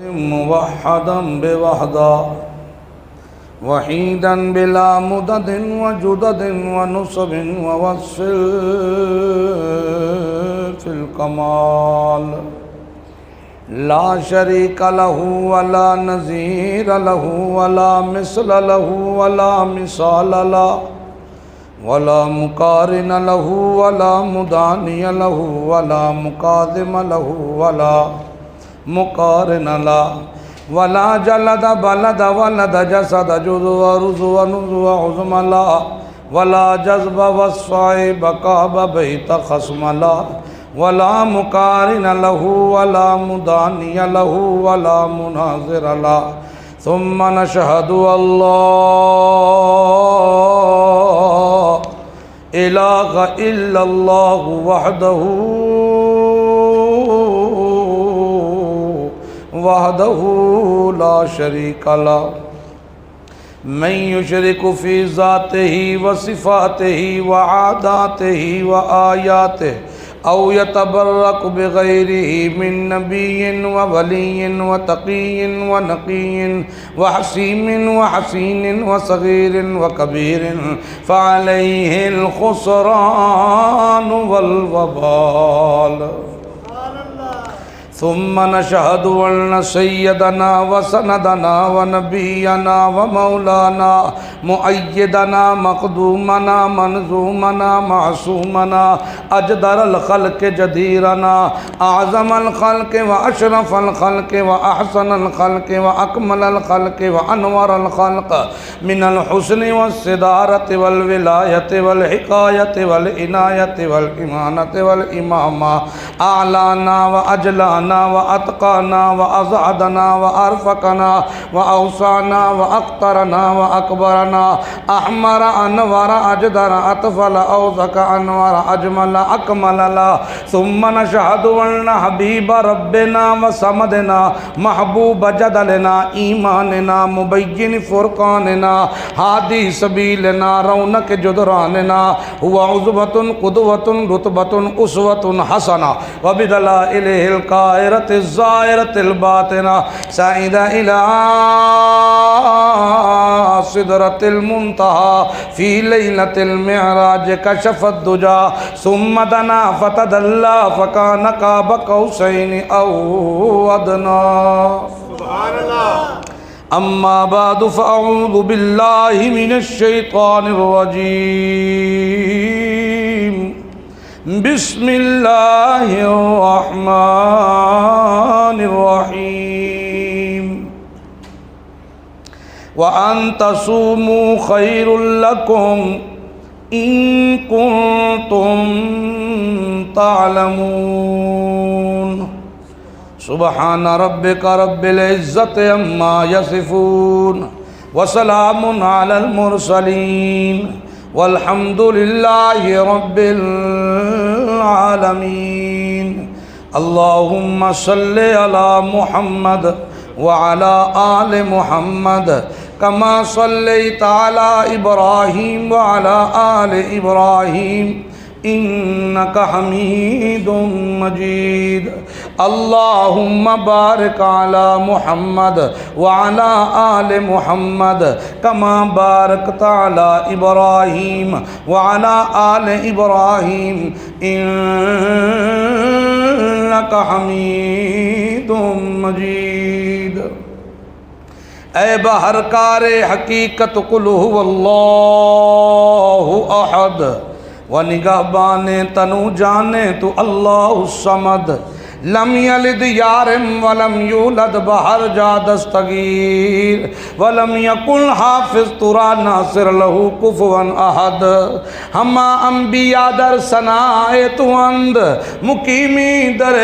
موحدا بوحدا وحيدا بلا مدد وجدد ونصب ووصل في الكمال لا شريك له ولا نظير له ولا مثل له ولا مثال له ولا مقارن له ولا مداني له ولا مقادم له ولا مقارن لا ولا جلد بلد ولد جسد جزو ورزو ونزو عظم لا ولا جذب والصعيب قاب بيت خصم لا ولا مقارن له ولا مداني له ولا مناظر لا ثم نشهد الله إله إلا الله وحده لا شريك له من يشرك في ذاته وصفاته وعاداته وآياته أو يتبرك بغيره من نبي وولي وتقي ونقي وحسيم وحسين وصغير وكبير فعليه الخسران والوبال ثم نشهد أن سيدنا وسندنا ونبينا ومولانا مؤيدنا مقدومنا منظومنا معصومنا أجدر الخلق جديرنا أعظم الخلق وأشرف الخلق وأحسن الخلق وأكمل الخلق وأنور الخلق من الحسن والصدارة والولاية والحكاية والعناية والإمانة والإمامة أعلانا وأجلانا وأتقانا وأزعدنا وأرفقنا وأوسعنا وأقطرنا وأكبرنا أحمر أنور أجدر أطفل أوثق أنور أجمل أكمل لا ثم نشهد أن حبيب ربنا وصمدنا محبوب جدلنا إيماننا مبين فرقاننا هادي سبيلنا رونق جدراننا هو عزبة قدوة رتبة أسوة حسنة وبدلائله القائرة الظاهرة الباطنة سعيد إلى صدرة المنتهى في ليلة المعراج كشف الدجى ثم دنا فتدلى فكان قاب قوسين أو أدنى سبحان الله أما بعد فأعوذ بالله من الشيطان الرجيم بسم الله الرحمن الرحيم وأن تصوموا خير لكم إن كنتم تعلمون سبحان ربك رب العزة عما يصفون وسلام على المرسلين والحمد لله رب العالمين اللهم صل على محمد وعلى آل محمد كما صليت على إبراهيم وعلى آل إبراهيم إنك حميد مجيد اللهم بارك على محمد وعلى آل محمد كما باركت على إبراهيم وعلى آل إبراهيم إنك حميد مجيد اے بہرکار حقیقت قل هو اللہ احد و نگہبان تنو جانے تو اللہ الصمد لم یلد یارم ولم یولد بہر جا دستگیر ولم یکن حافظ ترا ناصر لہو کفوا احد ہما انبیاء در ثنائے تو اند مقیمی در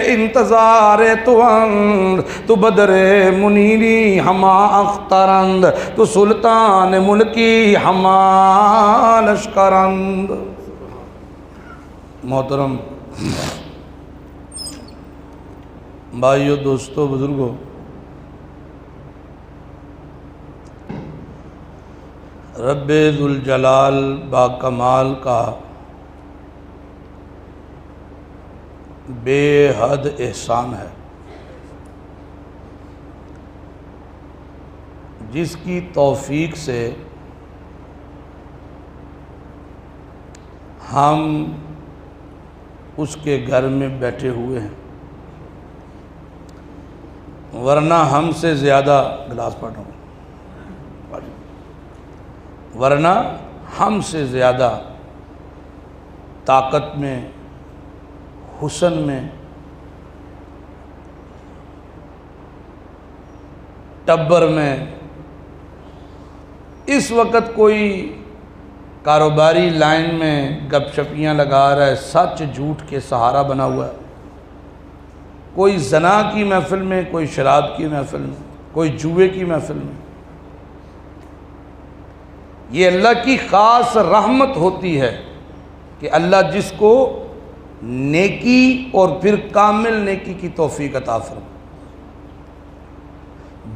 انتظار تو اند تو بدر منیری ہما اخترند تو سلطان ملکی ہما لشکرند محترم بھائیو دوستو بزرگو رب ذوالجلال با کمال کا بے حد احسان ہے۔ جس کی توفیق سے ہم اس کے گھر میں بیٹھے ہوئے ہیں، ورنہ ہم سے زیادہ گلاس پڑھ رہا ہوں، ورنہ ہم سے زیادہ طاقت میں، حسن میں، ٹبر میں اس وقت کوئی کاروباری لائن میں گپ شپیاں لگا رہا ہے، سچ جھوٹ کے سہارا بنا ہوا ہے، کوئی زنا کی محفل میں، کوئی شراب کی محفل میں، کوئی جوئے کی محفل میں۔ یہ اللہ کی خاص رحمت ہوتی ہے کہ اللہ جس کو نیکی اور پھر کامل نیکی کی توفیق عطا فرمائے۔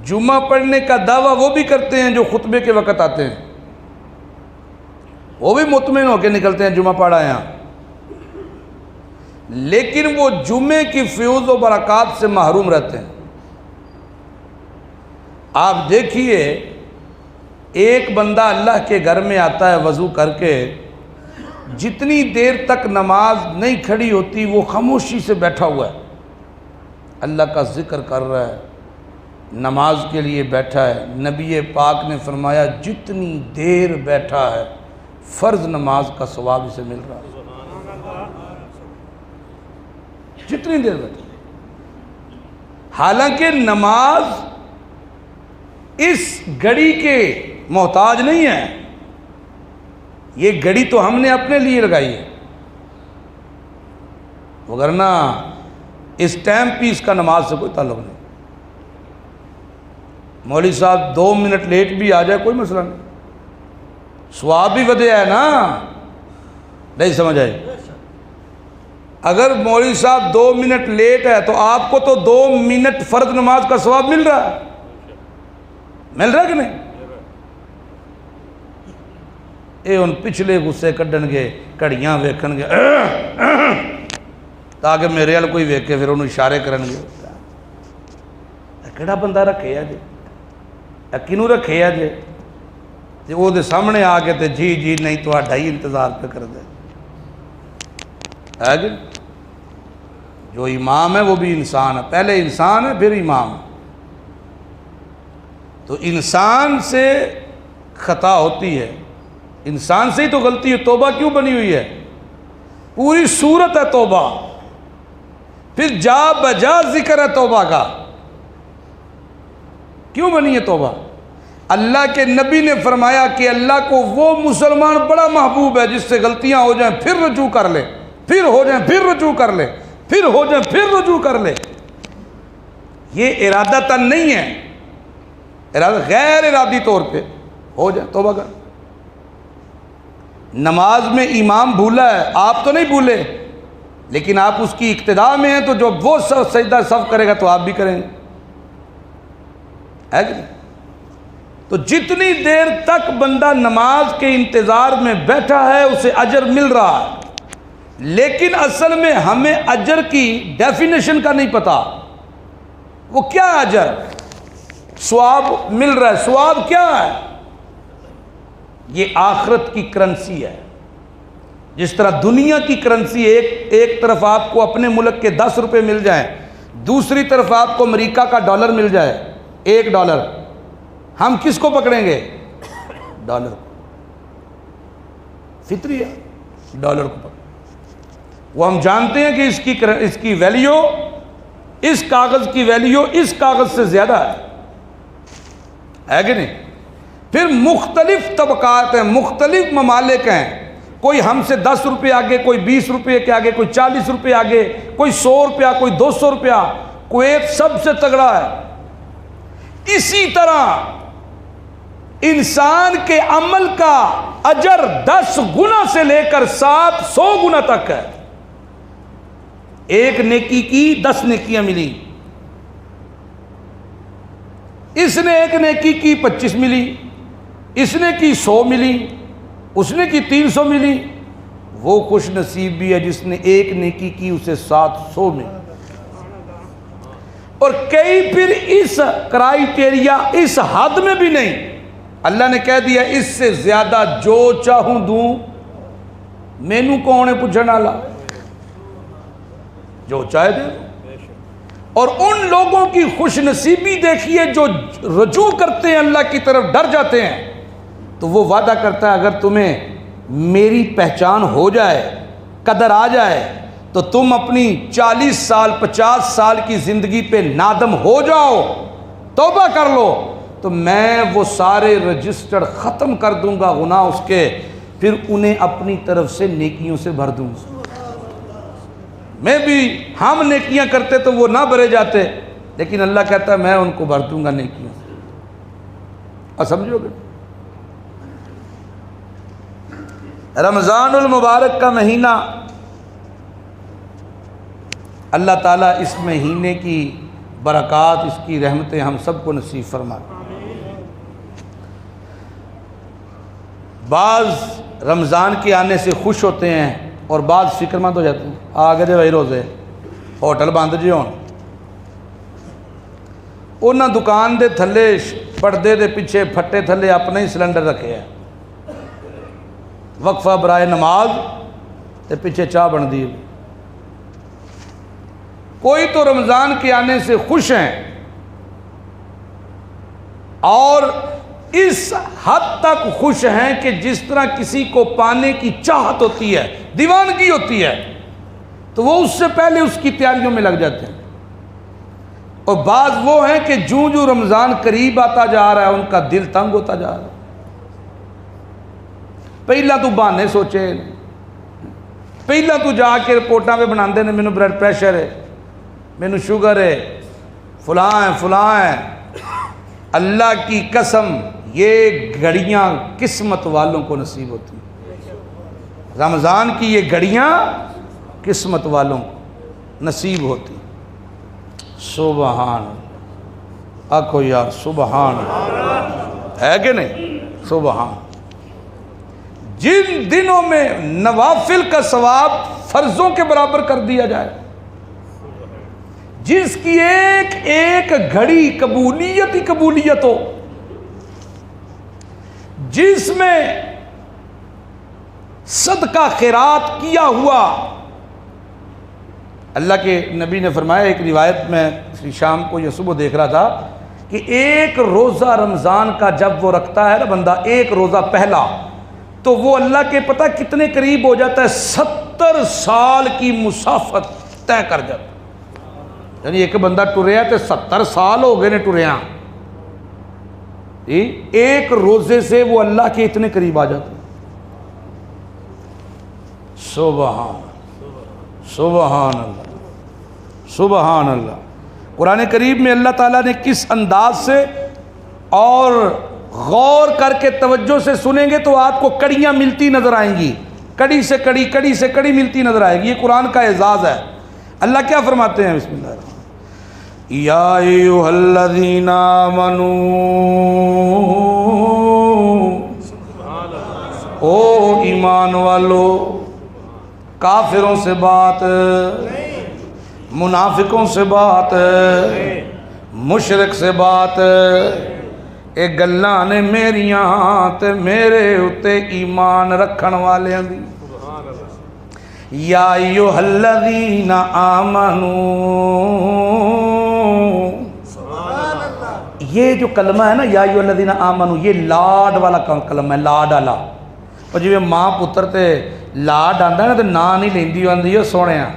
جمعہ پڑھنے کا دعویٰ وہ بھی کرتے ہیں جو خطبے کے وقت آتے ہیں، وہ بھی مطمئن ہو کے نکلتے ہیں جمعہ پڑھا یہاں، لیکن وہ جمعے کی فیوز و برکات سے محروم رہتے ہیں۔ آپ دیکھیے، ایک بندہ اللہ کے گھر میں آتا ہے وضو کر کے، جتنی دیر تک نماز نہیں کھڑی ہوتی وہ خاموشی سے بیٹھا ہوا ہے، اللہ کا ذکر کر رہا ہے، نماز کے لیے بیٹھا ہے۔ نبی پاک نے فرمایا جتنی دیر بیٹھا ہے فرض نماز کا ثواب اسے مل رہا ہے، جتنی دیر بیٹھا۔ حالانکہ نماز اس گھڑی کے محتاج نہیں ہے، یہ گھڑی تو ہم نے اپنے لیے لگائی ہے، وگرنہ اس ٹائم پیس کا نماز سے کوئی تعلق نہیں۔ مولوی صاحب 2 منٹ لیٹ بھی آ جائے کوئی مسئلہ نہیں، ثواب بھی ودیا ہے نا، نہیں سمجھ آئی؟ اگر مولوی صاحب 2 منٹ لیٹ ہے تو آپ کو تو 2 منٹ فرض نماز کا ثواب مل رہا ہے، مل رہا ہے کہ نہیں؟ اے ان پچھلے غصے کڈن گے، کڑیاں ویکھن گے تاکہ میرے وال کوئی ویکھے، پھر انہوں اشارے کرن گے، کیڑا بندہ رکھے ہے جی، کنوں رکھے ہے جی، تے وہ دے سامنے آ کے تے جی جی نہیں تو ڈھائی انتظار پہ کر دے ہے جی۔ جو امام ہے وہ بھی انسان ہے، پہلے انسان ہے پھر امام ہے۔ تو انسان سے خطا ہوتی ہے، انسان سے ہی تو غلطی ہے، توبہ کیوں بنی ہوئی ہے؟ پوری صورت ہے توبہ، پھر جا بجا ذکر ہے توبہ کا۔ کیوں بنی ہے توبہ؟ اللہ کے نبی نے فرمایا کہ اللہ کو وہ مسلمان بڑا محبوب ہے جس سے غلطیاں ہو جائیں پھر رجوع کر لے، پھر ہو جائیں پھر رجوع کر لے، پھر ہو جائیں پھر رجوع کر لے۔ یہ ارادتاً نہیں ہے، غیر ارادی طور پہ ہو جائے توبہ کر۔ نماز میں امام بھولا ہے، آپ تو نہیں بھولے، لیکن آپ اس کی اقتداء میں ہیں، تو جو وہ سجدہ سہو کرے گا تو آپ بھی کریں گے، ہے کہ نہیں؟ تو جتنی دیر تک بندہ نماز کے انتظار میں بیٹھا ہے اسے اجر مل رہا ہے، لیکن اصل میں ہمیں اجر کی ڈیفینیشن کا نہیں پتا، وہ کیا اجر؟ ثواب مل رہا ہے، ثواب کیا ہے؟ یہ آخرت کی کرنسی ہے۔ جس طرح دنیا کی کرنسی ایک طرف آپ کو اپنے ملک کے 10 روپے مل جائیں، دوسری طرف آپ کو امریکہ کا ڈالر مل جائے، $1، ہم کس کو پکڑیں گے؟ ڈالر کو، فطری ہے، ڈالر کو پکڑیں۔ وہ ہم جانتے ہیں کہ اس کی ویلیو، اس کاغذ کی ویلیو اس کاغذ سے زیادہ ہے کہ نہیں؟ پھر مختلف طبقات ہیں، مختلف ممالک ہیں، کوئی ہم سے 10 روپے آگے، کوئی 20 روپے کے آگے، کوئی 40 روپے آگے، کوئی 100 روپیہ، کوئی 200 روپیہ، کویت سب سے تگڑا ہے۔ اسی طرح انسان کے عمل کا اجر 10 گنا سے لے کر 700 گنا تک ہے۔ ایک نیکی کی 10 نیکیاں ملی، اس نے ایک نیکی کی 25 ملی، اس نے کی 100 ملی، اس نے کی 300 ملی۔ وہ خوش نصیب بھی ہے جس نے ایک نیکی کی اسے 700 ملی۔ اور کئی پھر اس کرائیٹیریا اس حد میں بھی نہیں، اللہ نے کہہ دیا اس سے زیادہ جو چاہوں دوں، مینوں کون ہے پوچھنے والا، جو چاہے دے۔ اور ان لوگوں کی خوش نصیبی دیکھیے جو رجوع کرتے ہیں اللہ کی طرف، ڈر جاتے ہیں، تو وہ وعدہ کرتا ہے اگر تمہیں میری پہچان ہو جائے، قدر آ جائے، تو تم اپنی 40 سال 50 سال کی زندگی پہ نادم ہو جاؤ، توبہ کر لو، تو میں وہ سارے رجسٹر ختم کر دوں گا گناہ اس کے، پھر انہیں اپنی طرف سے نیکیوں سے بھر دوں گا۔ میں بھی ہم نیکیاں کرتے تو وہ نہ بھرے جاتے، لیکن اللہ کہتا ہے میں ان کو بھر دوں گا نیکیوں سے۔ اور سمجھو گے رمضان المبارک کا مہینہ، اللہ تعالیٰ اس مہینے کی برکات، اس کی رحمتیں ہم سب کو نصیب فرمائے۔ بعض رمضان کے آنے سے خوش ہوتے ہیں اور بعض فکر مند ہو جاتے ہیں، آگے دے بھائی روزے ہوٹل بند جی ہون، انہاں دکان دے تھلے پردے دے پیچھے پھٹے تھلے اپنے ہی سلنڈر رکھے ہیں، وقفہ برائے نماز تے پیچھے چاہ بن دی۔ کوئی تو رمضان کے آنے سے خوش ہیں اور اس حد تک خوش ہیں کہ جس طرح کسی کو پانے کی چاہت ہوتی ہے، دیوانگی ہوتی ہے، تو وہ اس سے پہلے اس کی تیاریوں میں لگ جاتے ہیں۔ اور بعض وہ ہیں کہ جوں جوں رمضان قریب آتا جا رہا ہے ان کا دل تنگ ہوتا جا رہا ہے، پہلا تو بہانے سوچے، پہلا تو جا کے رپورٹاں پہ بنا دے نے مینوں بلڈ پریشر ہے، مینوں شوگر ہے، فلاں ہے۔ اللہ کی قسم یہ گھڑیاں قسمت والوں کو نصیب ہوتی ہیں، رمضان کی یہ گھڑیاں قسمت والوں کو نصیب ہوتی ہیں۔ سبحان اللہ، آکھو یار سبحان اللہ، ہے کہ نہیں؟ سبحان۔ جن دنوں میں نوافل کا ثواب فرضوں کے برابر کر دیا جائے، جس کی ایک ایک گھڑی قبولیت ہی قبولیت ہو، جس میں صدقہ خیرات کیا ہوا، اللہ کے نبی نے فرمایا، ایک روایت میں شام کو یا صبح دیکھ رہا تھا کہ ایک روزہ رمضان کا جب وہ رکھتا ہے نا بندہ، ایک روزہ پہلا، تو وہ اللہ کے پتہ کتنے قریب ہو جاتا ہے، 70 سال کی مسافت طے کر جاتا ہے۔ یعنی ایک بندہ ٹریا تو 70 سال ہو گئے نے ٹریا، ایک روزے سے وہ اللہ کے اتنے قریب آ جاتے ہیں۔ سبحان سبحان اللہ سبحان اللہ۔ قرآن کریم میں اللہ تعالیٰ نے کس انداز سے، اور غور کر کے توجہ سے سنیں گے تو آپ کو کڑیاں ملتی نظر آئیں گی، کڑی سے کڑی، کڑی سے کڑی ملتی نظر آئے گی۔ یہ قرآن کا اعزاز ہے۔ اللہ کیا فرماتے ہیں؟ بسم اللہ الرحمن الرحیم، یا ایھا الذین آمنوا، او ایمان والو، کافروں سے بات، منافقوں سے بات، مشرک سے بات، اے گلاں نے میریاں تے میرے اتے ایمان رکھن والے دی۔ یا ایھا الذین آمنوا، یہ جو کلمہ ہے نا یا ایھا الذین آمنوا، یہ لاڈ والا کلمہ ہے، لاڈ والا۔ اور جی ماں پتر تے لاڈ آندا ہے نا تو نا نہیں لیندی، آندی ہے سونیا،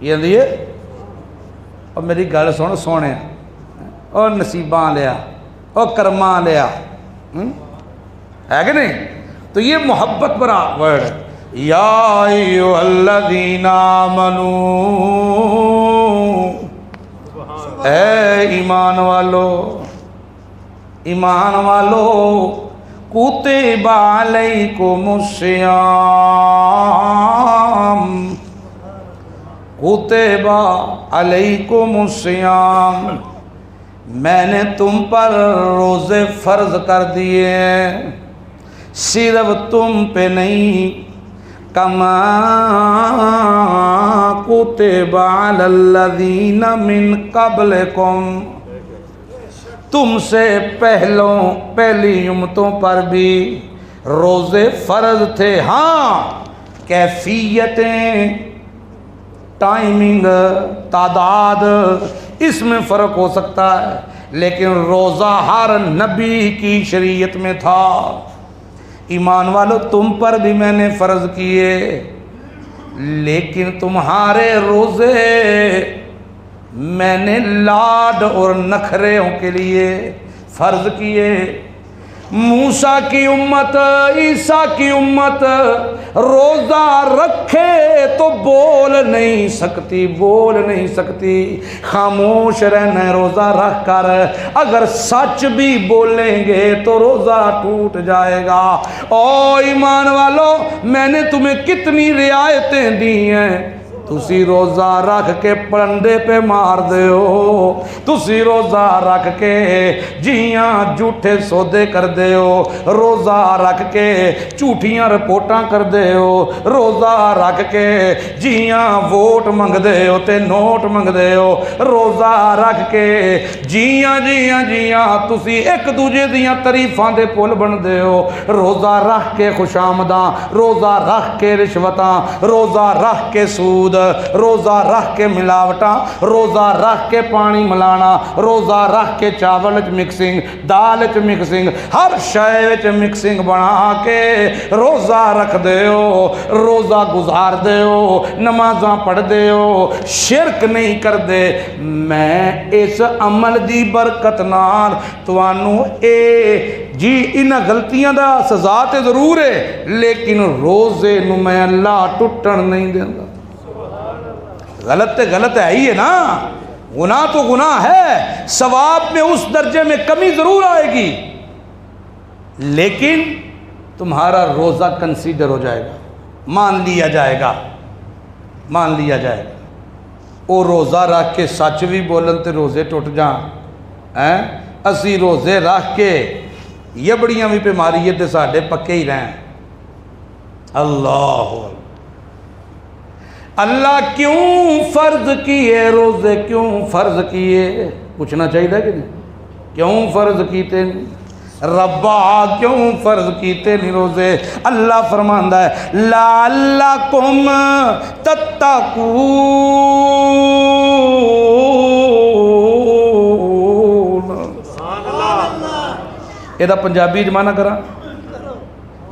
یہ آندی ہے اور میری گل سن سونے، اور نصیباں لیا، اور کرماں لیا، ہے کہ نہیں؟ تو یہ محبت برا ورڈ ہے۔ یا ایھا الذین آمنوا، اے ایمان والو، ایمان والو، کتب علیکم الصیام، کتب علیکم الصیام، میں نے تم پر روزے فرض کر دیے، صرف تم پہ نہیں، کما کتب علی الذین من قبلکم، تم سے پہلی امتوں پر بھی روزے فرض تھے، ہاں کیفیتیں، ٹائمنگ، تعداد، اس میں فرق ہو سکتا ہے، لیکن روزہ ہر نبی کی شریعت میں تھا۔ ایمان والو تم پر بھی میں نے فرض کیے، لیکن تمہارے روزے میں نے لاڈ اور نخروں کے لیے فرض کیے۔ موسیٰ کی امت، عیسیٰ کی امت روزہ رکھے تو بول نہیں سکتی، خاموش رہنا ہے روزہ رکھ کر، اگر سچ بھی بولیں گے تو روزہ ٹوٹ جائے گا۔ او ایمان والو میں نے تمہیں کتنی رعایتیں دی ہیں، تسی روزہ رکھ کے پرندے پہ مار دے ہو، تسی روزہ رکھ کے جیاں جھوٹے سودے کر دے ہو، روزہ رکھ کے جھوٹیاں رپورٹاں کر دے ہو، روزہ رکھ کے جیاں ووٹ منگ دے ہو تے نوٹ منگ دے ہو، روزہ رکھ کے جیاں تسی ایک دوجے دیاں تعریفاں دے پل بن دے ہو، روزہ رکھ کے خوشامداں، روزہ رکھ کے رشوتاں، روزہ رکھ کے سود، روزہ رکھ کے ملاوٹاں، روزہ رکھ کے پانی ملانا، روزہ رکھ کے چاول وچ مکسنگ، دال وچ مکسنگ، ہر شے وچ مکسنگ بنا کے روزہ رکھ دے ہو، روزہ گزار دے ہو، نمازاں پڑھ دے ہو، شرک نہیں کر دے۔ میں اس عمل دی برکت نال توانوں جی انہاں غلطیاں دا سزا تے ضرور ہے، لیکن روزے نو میں اللہ ٹوٹن نہیں دیندا۔ غلط تے غلط ہے ہی ہے نا، گناہ تو گناہ ہے، ثواب میں اس درجے میں کمی ضرور آئے گی، لیکن تمہارا روزہ کنسیڈر ہو جائے گا، مان لیا جائے گا۔ او روزہ رکھ کے سچ بھی بولن تے روزے ٹوٹ جان، اسی روزے رکھ کے یبڑیاں بھی پہ ماریے تے ساڈے پکے ہی رہیں۔ اللہ کیوں فرض کیے روزے، کیوں فرض کیے؟ پوچھنا چاہیے کہ نہیں؟ کیوں فرض کیتے نہیں ربا، کیوں فرض کیتے نہیں روزے؟ اللہ فرماندا ہے لعلکم تتقون، یہ دا پنجابی جمانہ کرا،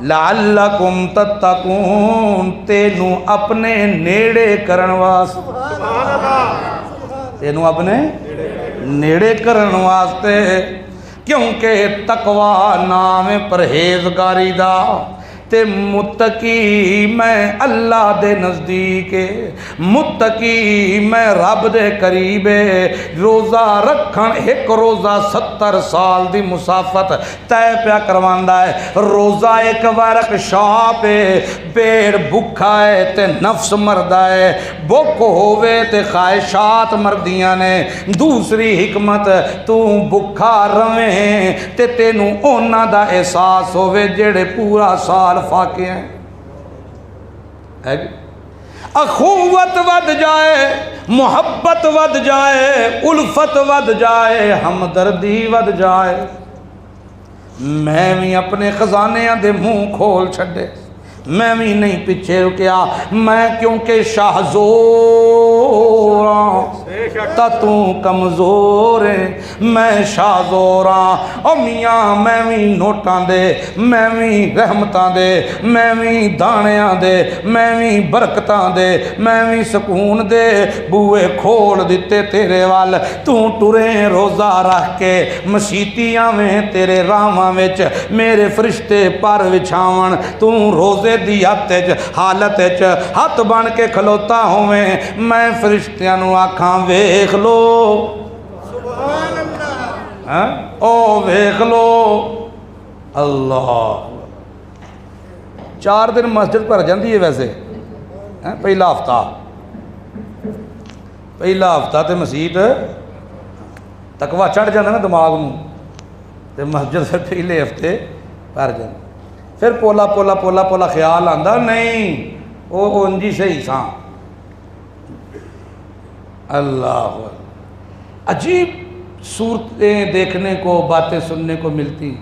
لعلکم تتقون، تینوں اپنے نیڑے کرن واسطے، تینوں اپنے نیڑے کرن واسطے، کیونکہ تقوی نام پرہیزگاری دا، تے متقی میں اللہ دے نزدیک، متقی میں رب دے قریب۔ روزہ رکھن ایک روزہ 70 سال دی مسافت طے پیا کرواندا ہے۔ روزہ ایک ورک شاپ ہے، پیڑ بھکھا ہے تے نفس مردا ہے، بھوک ہووے تے خواہشات مردیاں نے۔ دوسری حکمت تو بھکھا رہیں تے تینوں اونا دا احساس ہووے جڑے پورا سال فاقے ہیں، اخوت ود جائے، محبت ود جائے، الفت ود جائے، ہمدردی ود جائے۔ میں بھی اپنے خزانے دے منہ کھول چھڈے، میں بھی نہیں پیچھے رکیا، میں کیونکہ شاہزور تا تو کمزور ہے، میں شاہزور او میاں، میں بھی نوٹاں دے، میں بھی رحمتاں دے، میں بھی دانیاں دے، میں بھی برکتاں دے، میں بھی سکون دے بوئے کھول دیتے تیرے وال۔ تو ٹرے روزہ رکھ کے مسیتیاں میں تیرے راواں وچ میرے فرشتے پر وچھاون، تو روزے دی حالت ہاتھ بن کے کھلوتا ہوئے، میں فرشتیاں نو آکھاں ویکھ لو، او ویکھ لو۔ اللہ 4 دن مسجد پر جاندی ہے ویسے، پہلا ہفتہ تے مسجد تقوی چڑھ جاندے نا دماغ نو، تے مسجد سے پہلے ہفتے پر جاندے، پھر پولا خیال آندا نہیں وہ انجی سے ہی ساں. اللہ عجیب صورتیں دیکھنے کو، باتیں سننے کو ملتی.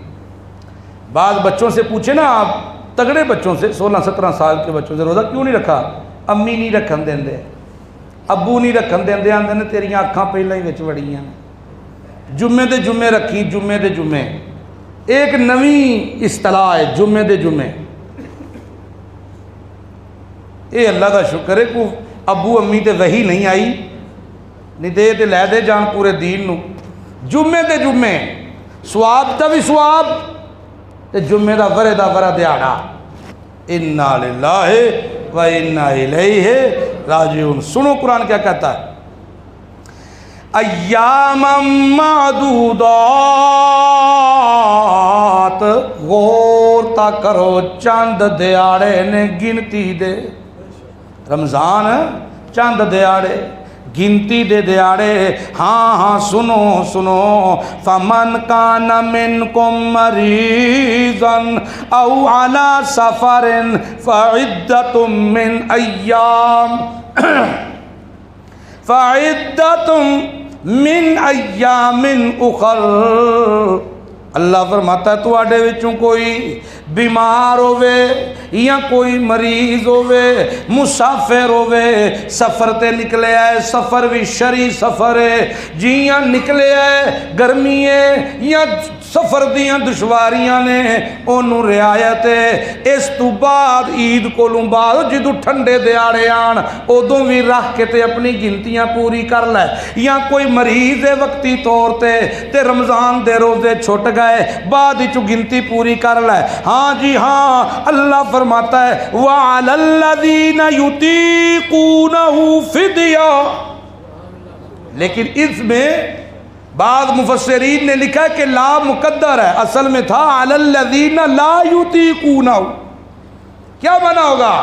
بعض بچوں سے پوچھے نا آپ، تگڑے بچوں سے، 16-17 سال کے بچوں سے، روزہ کیوں نہیں رکھا؟ امی نہیں رکھن دیں دے، ابو نہیں رکھن دیں دے، آندے نے تیریاں اکھاں پہلے ہی وچ وڑیاں. جمعے دے جمعے رکھی، جمعے دے جمعے. ایک نویں اصطلاح ہے جمعے دے جمعے. اے اللہ دا شکر ہے کو ابو امی تے وحی نہیں آئی، نہیں دے تے لے دے جان پورے دین نو. جمعے دے جمعے سواب دا بھی سواب تے جمعے دا ورا دیہڑا. انا للہ و انا الیہ راجعون. سنو قرآن کیا کہتا ہے، ایام معدودات. غور تا کرو، چند دیاڑے نے گنتی دے. رمضان چند دیاڑے، گنتی دے دیاڑے. ہاں سنو سنو، فمن کان منکم مریضا او علی سفر فعدۃ من ایام اخر. اللہ فرماتا ہے تو آڈے وچوں کوئی بیمار ہوئے یا کوئی مریض ہوئے، مسافر ہوئے، سفر تے نکلے آئے. سفر بھی شرعی سفر ہے، جیاں نکلے آئے گرمی ہے یا سفر دیاں دشواریاں نے، انہوں رعایت ہے. اس تو بعد عید کولوں بعد جدو ٹھنڈے دیاڑے آن ادوں بھی رکھ کے تے اپنی گنتیاں پوری کر لے. یا کوئی مریض ہے وقتی طور تے رمضان دے روزے چھٹ گئے، بعد چو گنتی پوری کر لے. ہاں جی ہاں، اللہ فرماتا ہے وَعَلَى الَّذِينَ يُطِيقُونَهُ فِدْيَةٌ. لیکن اس میں بعض مفسرین نے لکھا ہے کہ لا مقدر ہے، اصل میں تھا عَلَى الَّذِينَ لَا يُطِيقُونَهُ. کیا بنا ہوگا؟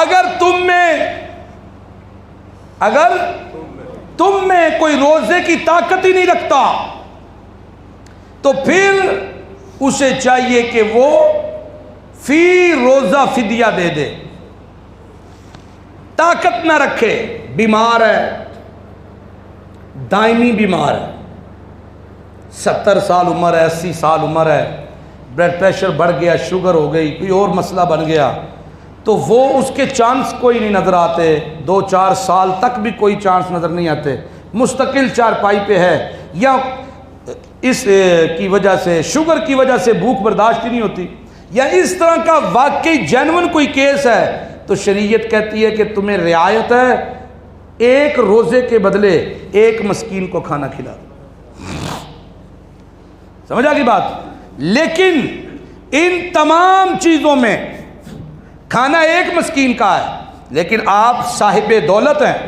اگر تم میں کوئی روزے کی طاقت ہی نہیں رکھتا تو پھر اسے چاہیے کہ وہ فی روزہ فدیہ دے دے. طاقت نہ رکھے، بیمار ہے، دائمی بیمار ہے، 70 سال عمر ہے، 80 سال عمر ہے، بلڈ پریشر بڑھ گیا، شوگر ہو گئی، کوئی اور مسئلہ بن گیا، تو وہ اس کے چانس کوئی نہیں نظر آتے. 2-4 سال تک بھی کوئی چانس نظر نہیں آتے. مستقل چارپائی پہ ہے، یا اس کی وجہ سے، شوگر کی وجہ سے بھوک برداشت ہی نہیں ہوتی، یا اس طرح کا واقعی جینون کوئی کیس ہے، تو شریعت کہتی ہے کہ تمہیں رعایت ہے، ایک روزے کے بدلے ایک مسکین کو کھانا کھلا دو. سمجھ آگئی بات؟ لیکن ان تمام چیزوں میں کھانا ایک مسکین کا ہے، لیکن آپ صاحب دولت ہیں،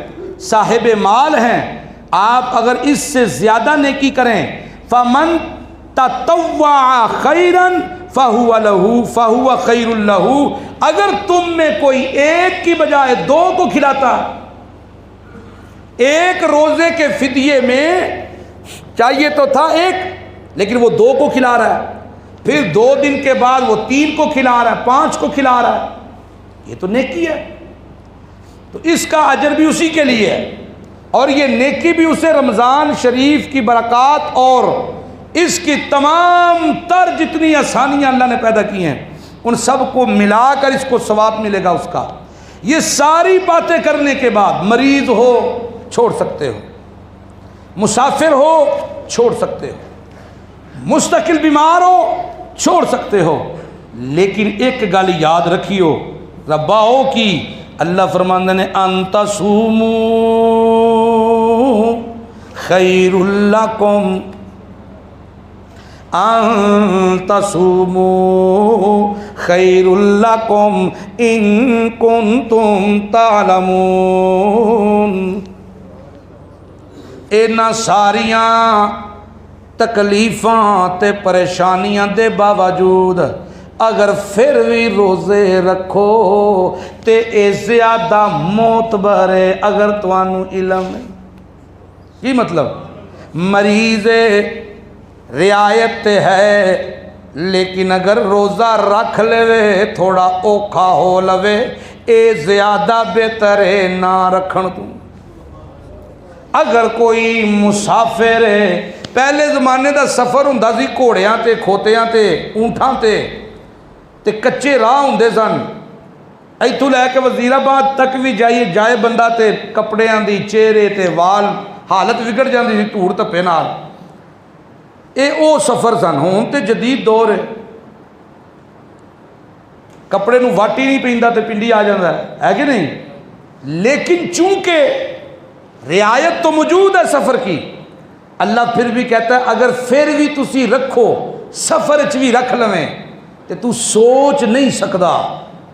صاحب مال ہیں، آپ اگر اس سے زیادہ نیکی کریں فَمَن تَطَوَّعَ خَيْرًا فَهُوَ خَيْرٌ لَهُ. اگر تم میں کوئی ایک کی بجائے 2 کو کھلاتا، ایک روزے کے فدیے میں چاہیے تو تھا 1، لیکن وہ 2 کو کھلا رہا ہے، پھر 2 دن کے بعد وہ 3 کو کھلا رہا ہے، 5 کو کھلا رہا ہے، یہ تو نیکی ہے. تو اس کا اجر بھی اسی کے لیے ہے، اور یہ نیکی بھی اسے رمضان شریف کی برکات اور اس کی تمام تر جتنی آسانیاں اللہ نے پیدا کی ہیں ان سب کو ملا کر اس کو ثواب ملے گا اس کا. یہ ساری باتیں کرنے کے بعد مریض ہو چھوڑ سکتے ہو، مسافر ہو چھوڑ سکتے ہو، مستقل بیمار ہو چھوڑ سکتے ہو، لیکن ایک گل یاد رکھیو رباؤ کی. اللہ فرماندے نے ان تصوموا خیر لکم، ان تصوموا خیر لکم ان کنتم تعلمون. اینا ساریاں تکلیفاں تے پریشانیاں دے باوجود اگر پھر بھی روزے رکھو تے اے زیادہ معتبر ہے اگر توانو علم نہیں. کی مطلب؟ مریض رعایت تے ہے لیکن اگر روزہ رکھ لے تھوڑا اوکھا ہو لوے اے زیادہ بہتر ہے نہ رکھن تو۔ اگر کوئی مسافر ہے، پہلے زمانے دا سفر ہوندا سی گھوڑیاں تے کھوتیاں تے اونٹھاں تے کچے راہ ہوندے سن، ایتھوں لے کے وزیرآباد تک بھی جائے بندہ تے کپڑیاں دی چہرے تے وال حالت بگڑ جاندی سی دھوڑ تپے نال۔ اے او سفر سن، ہون تے جدید دور ہے، کپڑے نو واٹی نہیں پیندا تے پنڈی آ جاندا ہے کہ نہیں؟ لیکن چونکہ رعایت تو موجود ہے سفر کی، اللہ پھر بھی کہتا ہے اگر پھر بھی تسی رکھو، سفر چ بھی رکھ لویں تے تو سوچ نہیں سکدا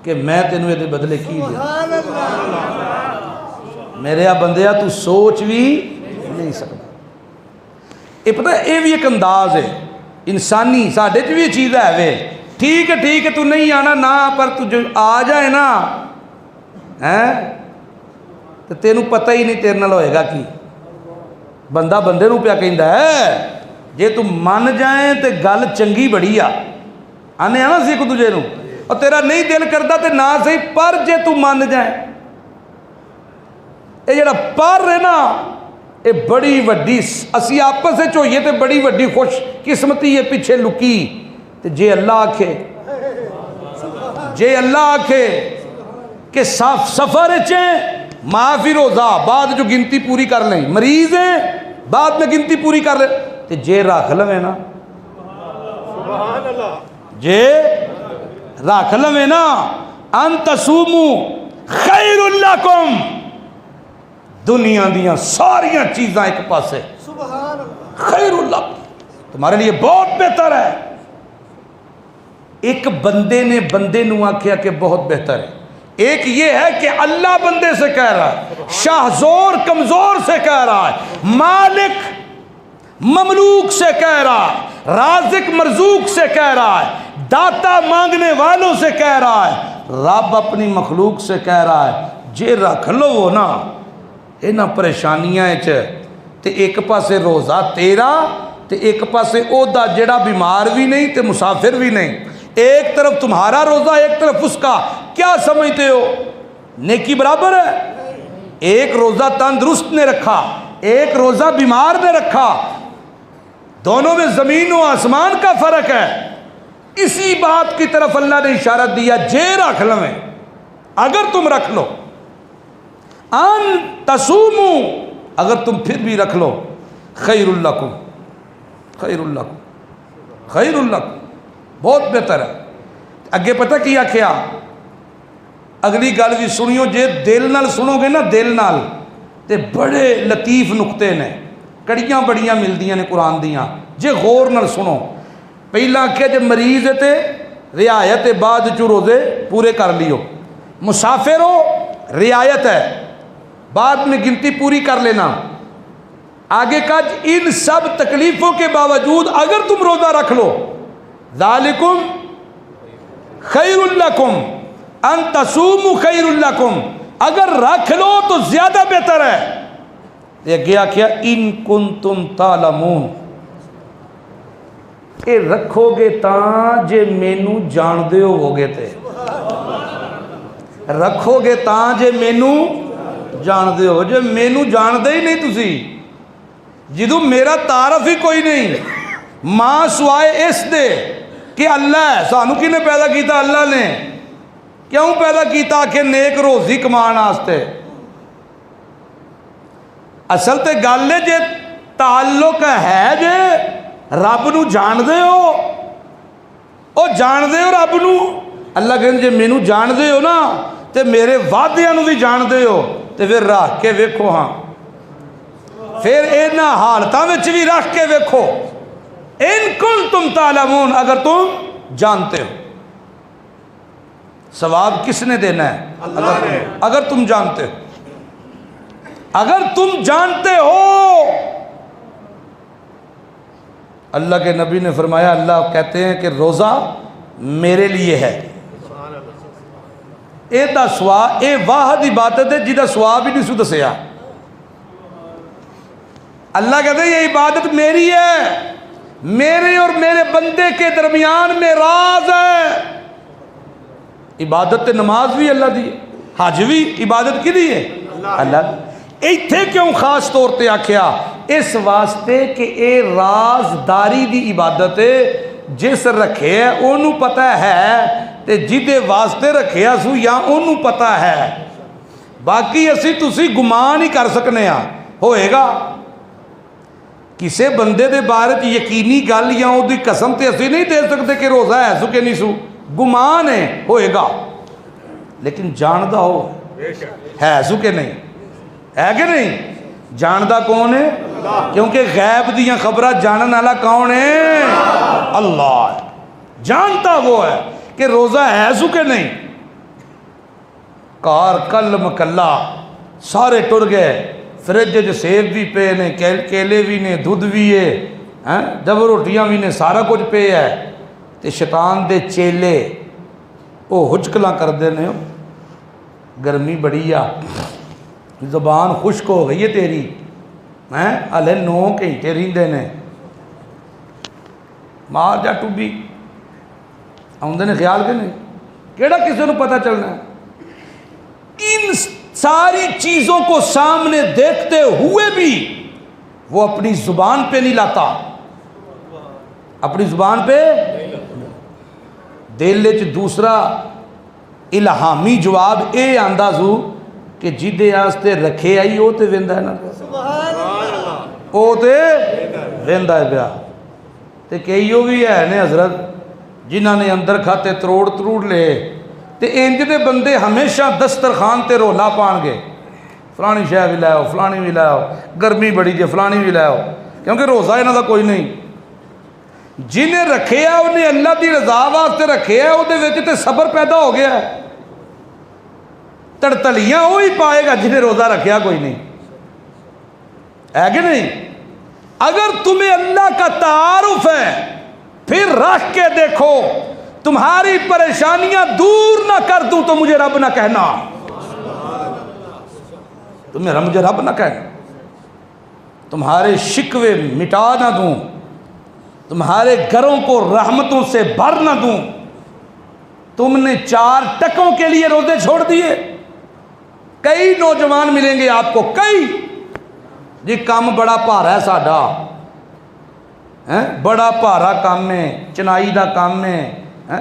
کہ میں تینوں یہ بدلے کی دیا، میرے بندیا تو سوچ بھی نہیں سکتا۔ یہ پتہ یہ بھی ایک انداز ہے انسانی، ساڈے چ بھی چیز ہے وے، ٹھیک ہے تو نہیں آنا نہ، پر تو جو آ جائے نا تو تینوں پتہ ہی نہیں تیرے نال ہوئے گا کی۔ بندہ بندے نو پیا کہندا ہے جے تو من جائیں تے گل چنگی بڑی آنے نا سی ایک دوجے نو، اور تیرا نہیں دل کردا تے نہ صحیح، پر جے تو من جائیں، یہ جڑا پر ہے نا یہ بڑی وڈی، اسی آپس وچ ہوئیے تے بڑی وڈی خوش قسمتی ہے پیچھے لکی۔ تے جے اللہ آکھے کہ سفر معافی روزہ بعد جو گنتی پوری کر لیں، مریض ہیں بعد میں گنتی پوری کر لیں، تے جے رکھ لویں نا، جے رکھ لویں نا، ان تصوموا خیر لکم، دنیا دیاں ساریاں چیزاں ایک پاسے، خیر لکم تمہارے لیے بہت بہتر ہے۔ ایک بندے نے بندے نو آکھیا کہ بہت بہتر ہے، ایک یہ ہے کہ اللہ بندے سے کہہ رہا ہے، شاہزور کمزور سے کہہ رہا ہے، مالک مملوک سے کہہ رہا ہے، رازق مرزوق سے کہہ رہا ہے، داتا مانگنے والوں سے کہہ رہا ہے، رب اپنی مخلوق سے کہہ رہا ہے جے رکھ لو وہ نا اینا پریشانیاں تے ایک پاسے روزہ تیرا تے ایک پاسے او دا جڑا بیمار بھی نہیں تے مسافر بھی نہیں، ایک طرف تمہارا روزہ ایک طرف اس کا، کیا سمجھتے ہو نیکی برابر ہے؟ ایک روزہ تندرست نے رکھا، ایک روزہ بیمار نے رکھا، دونوں میں زمین و آسمان کا فرق ہے۔ اسی بات کی طرف اللہ نے اشارت دیا، جے رکھ لویں، اگر تم رکھ لو، ان تصوموا، اگر تم پھر بھی رکھ لو، خیر لکم، خیر لکم، خیر لکم، بہت بہتر ہے۔ اگے پتہ کیا کیا، اگلی گل بھی سنیو، جے دل نال سنو گے نا، دل نال تے بڑے لطیف نقطے نے، کڑیاں بڑیاں ملدیاں نے قرآن دیاں، جے غور نال سنو۔ پہلا آکھیا جے مریض تے رعایت بعد چو روزے پورے کر لیو، مسافر ہو رعایت ہے بعد میں گنتی پوری کر لینا۔ آگے کا ان سب تکلیفوں کے باوجود اگر تم روزہ رکھ لو، ذالکم خیر لکم ان تصوموا خیر لکم، اگر رکھ لو تو زیادہ بہتر ہے۔ یہ گیا کیا ان کنتم تعلمون، اے رکھو گے تاں جے مینو جان دے ہو گے تے، رکھو گے تاں جے مینو جان دے ہو، جے مینو جان دے ہی نہیں تسی، جدو میرا تعارف ہی کوئی نہیں، ماں سوائے اس دے کہ اللہ ہے، سانو کی نے پیدا کیتا؟ اللہ نے۔ کیوں پیدا کیتا؟ کہ نیک روزی کمان آستے۔ اصل تے گل ہے جے تعلق ہے جے رب نو جان دے ہو، او جان دے ہو رب نو، اللہ کہنے جے مینو جان دے ہو نا تے میرے وعدیاں نو بھی جان دے ہو، تے پھر رکھ کے ویکھو، ہاں پھر اینا حالتاں وچ بھی رکھ کے ویکھو، ان کنتم تعلمون، اگر تم جانتے ہو۔ ثواب کس نے دینا ہے؟ اگر تم جانتے ہو، اگر تم جانتے ہو۔ اللہ کے نبی نے فرمایا، اللہ کہتے ہیں کہ روزہ میرے لیے ہے، اے دا سواب، اے واحد عبادت ہے جی دا سواب ہی نہیں سو دسیا۔ اللہ کہتے ہیں یہ عبادت میری ہے، میرے اور میرے بندے کے درمیان میں راز ہے. عبادت نماز بھی اللہ دی, حج بھی عبادت کی دی ہے اللہ. ایتھے کیوں خاص طور تے آکھیا؟ اس واسطے کہ اے رازداری دی عبادت ہے. جس رکھے ہے انہوں پتہ ہے تے جدے واسطے رکھے سو یا انہوں پتہ ہے. باقی اسی تسی گمان ہی کر سکنے ہاں ہوئے گا. کسے بندے دے بارے یقینی گل یا او دی قسم تے اسی نہیں دے سکتے کہ روزہ ہے سو کہ نہیں سو, گمان ہے ہوئے گا. لیکن جاندہ ہو ہے سو کہ نہیں ہے کہ نہیں؟ جاندہ کون ہے؟ کیونکہ غیب دیاں خبرہ جانن والا کون ہے؟ اللہ ہے. جانتا وہ ہے کہ روزہ ہے سو کہ نہیں. کار کل مکلا سارے ٹر گئے, فریج جو سیب بھی پے نے, کیلے بھی نے, دودھ بھی ہے, جب روٹیاں بھی نے, سارا کچھ پے ہے. تے شیطان دے چیلے وہ ہچکلاں کر دے نے, گرمی بڑی آ, زبان خشک ہو گئی ہے تیری, ہلے 9 گھنٹے رہندے نے, مار جا ٹوبی آدھے نے خیال کے نہیں, کیڑا کسی کو پتہ چلنا ہے. ان ساری چیزوں کو سامنے دیکھتے ہوئے بھی وہ اپنی زبان پہ نہیں لاتا, اپنی زبان پہ دل وچ دوسرا الہامی جواب اے آندا سو کہ جدے آستے رکھے آئی وہ تے ویندا ہے نا, وہ تے ویندا ہے پیا. تے کئیو بھی ہے نے حضرت جنہاں نے اندر کھاتے تروڑ لے, تے انج دے بندے ہمیشہ دسترخوان تے رولا پان گے, فلانی شے بھی لاؤ, فلانی بھی لاؤ, گرمی بڑی جے فلانی بھی لاؤ, کیونکہ روزہ انہاں دا کوئی نہیں. جنہیں رکھے ہے انہیں اللہ دی رضا واسطے رکھے ہے, وہ دے وچ تے صبر پیدا ہو گیا ہے. تڑتلیاں وہی پائے گا جنہیں روزہ رکھیا کوئی نہیں ہے کہ نہیں. اگر تمہیں اللہ کا تعارف ہے پھر رکھ کے دیکھو, تمہاری پریشانیاں دور نہ کر دوں تو مجھے رب نہ کہنا, تمہیں مجھے رب نہ کہنا, تمہارے شکوے مٹا نہ دوں, تمہارے گھروں کو رحمتوں سے بھر نہ دوں. تم نے 4 ٹکوں کے لیے روزے چھوڑ دیے. کئی نوجوان ملیں گے آپ کو, کئی جی کام بڑا بھارا ہے ساڈا, بڑا بھارا کام ہے, چنائی دا کام ہے,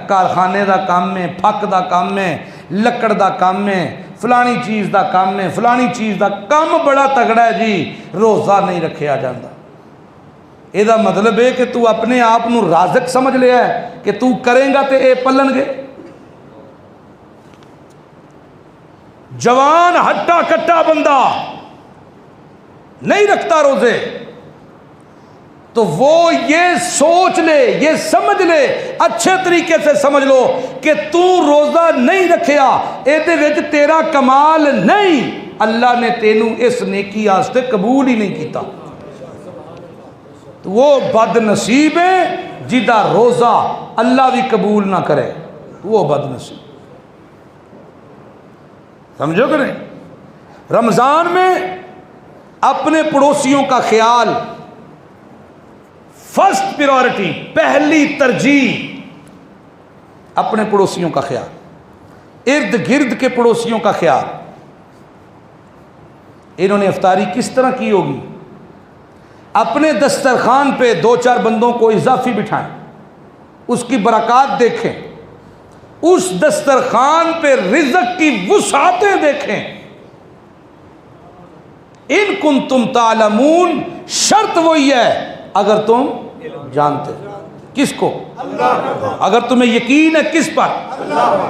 کارخانے دا کام ہے, پھک دا کام ہے, لکڑ دا کام ہے, فلانی چیز دا کام ہے, فلانی چیز دا کام بڑا تگڑا ہے جی, روزہ نہیں رکھیا جاندہ. یہ دا مطلب ہے کہ تو اپنے آپ نو رازق سمجھ لیا ہے کہ تو کریں گا تے اے پلن گے. جوان ہٹا کٹا بندہ نہیں رکھتا روزے تو وہ یہ سوچ لے, یہ سمجھ لے, اچھے طریقے سے سمجھ لو کہ تو روزہ نہیں رکھیا ایدے وچ تیرا کمال نہیں, اللہ نے تینوں اس نیکی آستے قبول ہی نہیں کیتا. تو وہ بد نصیب ہے جدہ روزہ اللہ بھی قبول نہ کرے, وہ بد نصیب. سمجھو کہ نہیں؟ رمضان میں اپنے پڑوسیوں کا خیال فرسٹ پریورٹی, پہلی ترجیح اپنے پڑوسیوں کا خیال, ارد گرد کے پڑوسیوں کا خیال. انہوں نے افطاری کس طرح کی ہوگی؟ اپنے دسترخوان پہ 2-4 بندوں کو اضافی بٹھائیں, اس کی برکات دیکھیں, اس دسترخوان پہ رزق کی وسعتیں دیکھیں. ان کنتم تعلمون, شرط وہی ہے اگر تم جانتے. کس کو؟ اگر تمہیں یقین ہے کس پر؟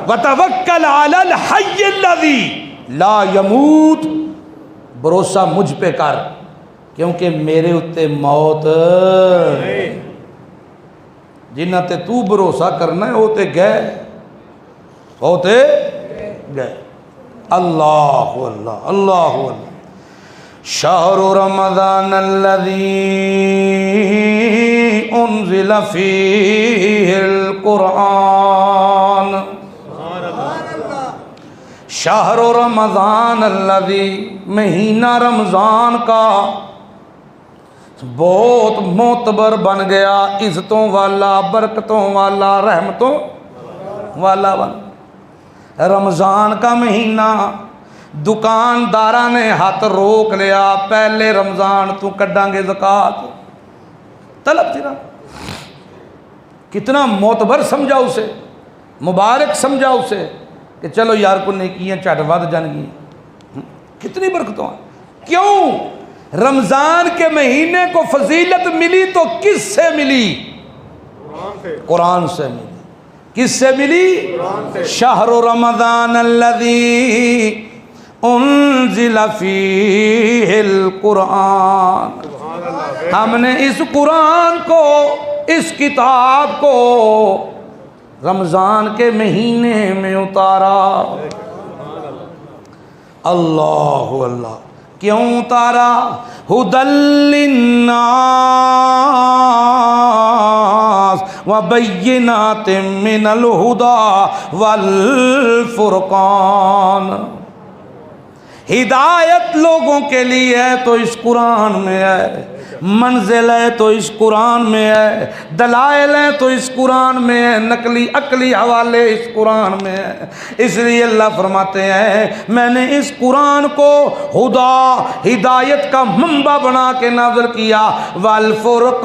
وَتَوَكَّلْ عَلَى الْحَيِّ الَّذِي لَا يَمُوتُ, بھروسہ مجھ پہ کر کیونکہ میرے اتے موت جنہ تے تو بھروسہ کرنا ہے ہوتے گئے, ہوتے گئے. اللہ اللہ اللہ اللہ. شہر رمضان الذی انزل فیہ القرآن, شہر رمضان الذی, مہینہ رمضان کا, بہت معتبر بن گیا، عزتوں والا، برکتوں والا، رحمتوں والا بن۔ رمضان کا مہینہ دکانداراں نے ہاتھ روک لیا، پہلے رمضان تو کڈاں گے زکات، طلب تھی نا، کتنا معتبر سمجھا اسے، مبارک سمجھا اسے کہ چلو یار کو نیکیاں چٹ ود جان گی، کتنی برکتوں ہیں۔ کیوں؟ رمضان کے مہینے کو فضیلت ملی تو کس سے ملی؟ قرآن سے ملی۔ کس سے ملی؟ شہر رمضان الذی انزل فیہ القرآن، ہم نے اس قرآن کو، اس کتاب کو رمضان کے مہینے میں اتارا۔ اللہ اللہ، کیوں اتارا؟ ھدی للناس وبینات من الھدی والفرقان، ہدایت لوگوں کے لیے ہے تو اس قرآن میں ہے، منزل ہے تو اس قرآن میں ہے، دلائل ہے تو اس قرآن میں ہے، نقلی عقلی حوالے اس قرآن میں ہے۔ اس لیے اللہ فرماتے ہیں میں نے اس قرآن کو ہدا، ہدایت کا منبع بنا کے نازل کیا، والفرقان،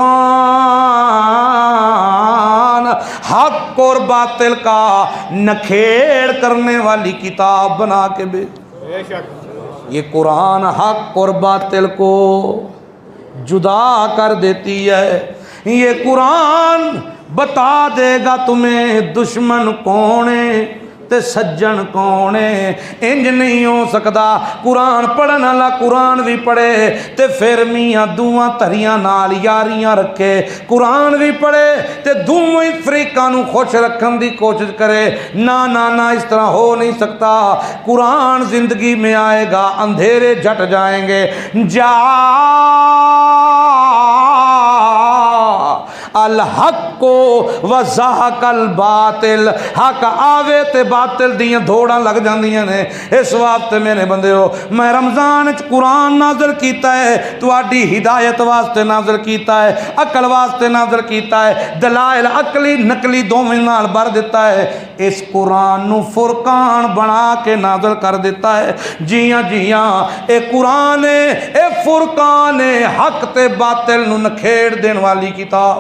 حق اور باطل کا نکھیڑ کرنے والی کتاب بنا کے بھیج۔ یہ قرآن حق اور باطل کو جدا کر دیتی ہے، یہ قرآن بتا دے گا تمہیں دشمن کونے تے سجن کونے۔ انج نہیں ہو سکتا قرآن پڑھن والا قرآن بھی پڑھے تے پھر میاں دوواں تھریاں نال یاریاں رکھے، قرآن بھی پڑھے تے دوواں ہی فریقاں نو خوش رکھن دی کوشش کرے۔ نا نا نا، اس طرح ہو نہیں سکتا۔ قرآن زندگی میں آئے گا، اندھیرے جھٹ جائیں گے۔ جا الحق وزہق الباطل، حق آوے تے باطل دیاں دھوڑاں لگ جاندیاں نے۔ اس واسطے میرے بندیو، میں رمضان وچ قرآن نازل کیتا ہے، تواڈی ہدایت واسطے نازل کیتا ہے، عقل واسطے نازل کیتا ہے، دلائل عقلی نقلی دوویں نال بھر دیتا ہے۔ اس قرآن نو فرقان بنا کے نازل کر دیتا ہے۔ جیاں جیاں اے قرآن ہے، اے فرقان ہے، حق تے باطل نو نکھیڑ دین والی کتاب،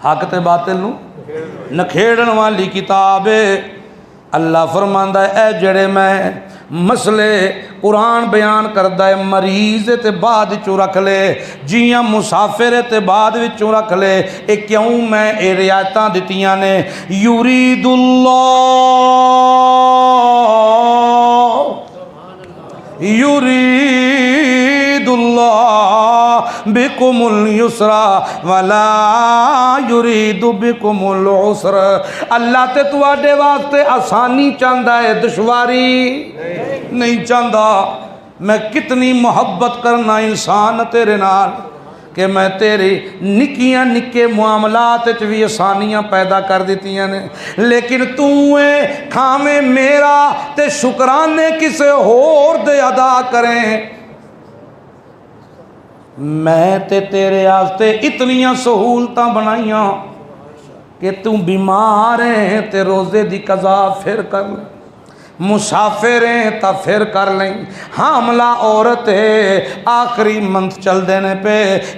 حق تے باطل نو نکھیڑن والی کتاب ہے۔ اللہ فرماندا ہے اے جڑے میں مسئلے قرآن بیان کردا ہے، مریض تے بعد وچوں رکھ لے، جیاں مسافر تے بعد وچوں رکھ لے۔ اے کیوں میں اے رعایتاں دتیاں نے؟ یرید اللہ بکم اليسر ولا یرید بکم العسر، اللہ تے تواڈے واسطے آسانی چاہندا ہے، دشواری نہیں چاہندا۔ میں کتنی محبت کرنا انسان تیرے نال کہ میں تیری نکیاں نکے معاملات وچ بھی آسانیاں پیدا کر دیتیاں نے، لیکن تو کھاویں میرا تے شکرانے کسے ہور دے ادا کریں۔ میں تے تیرے واسطے اتنیاں سہولتاں بنائیاں کہ تو بیمار ہے تے روزے دی قضا پھر کر لیں، مسافر ہیں تا پھر کر لیں، حاملہ عورت ہے آخری منتھ چل دینے پہ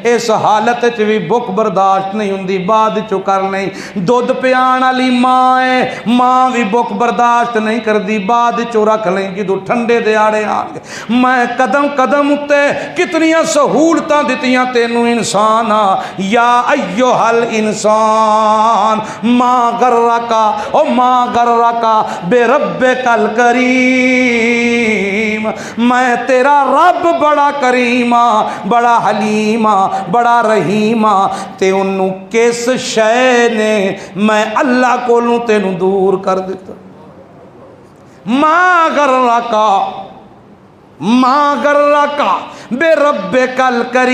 اس حالت چ بھی بھوک برداشت نہیں ہوندی، بعد چو کر لیں۔ دودھ پیان والی ماں ہے، ماں بھی بھوک برداشت نہیں کردی، بعد چو رکھ لیں جدو ٹھنڈے دیاڑے آن گے۔ میں قدم قدم اتے کتنیاں سہولتاں دتیاں تینوں انسان، یا ایھا الانسان ما غرکا او ما غرکا بے ربک کریم، میں تیرا رب بڑا کریم، بڑا حلیم، بڑا رحیم، تے انہوں کس شے نے میں اللہ کولوں تینوں دور کر دیتا۔ ما غرکا بے ربک الکریم،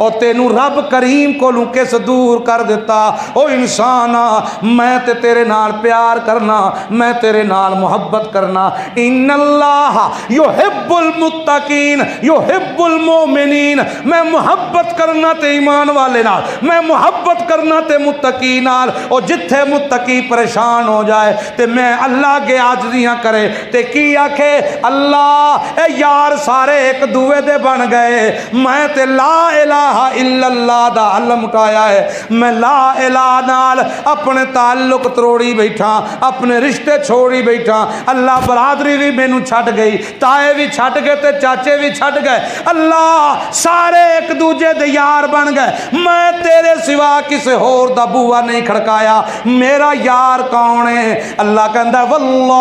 او تینوں رب کریم کولوں کس دور کر دیتا؟ او انسانا میں تے تیرے نال پیار کرنا، میں تیرے نال محبت کرنا۔ ان اللہ یحب المتقین یحب المؤمنین، میں محبت کرنا تے ایمان والے نال، میں محبت کرنا تے متقی نال۔ او جتھے متقی پریشان ہو جائے تے میں اللہ کے عاجزیاں کرے تے کی آکھے اللہ اے یار سارے ایک دوے دے بن گئے، میں تے لا الہ الا اللہ دا علم اٹھایا ہے، میں لا الہ نال اپنے تعلق تروڑی بیٹھا، اپنے رشتے چھوڑی بیٹھا۔ اللہ برادری بھی مینوں چھٹ گئی، تائے بھی چھٹ گئے تے چاچے بھی چھٹ گئے، اللہ سارے ایک دوجے دے یار بن گئے، میں تیرے سوا کسے ہور دا بوا نہیں کھڑکایا، میرا یار کون ہے؟ اللہ کہندا واللہ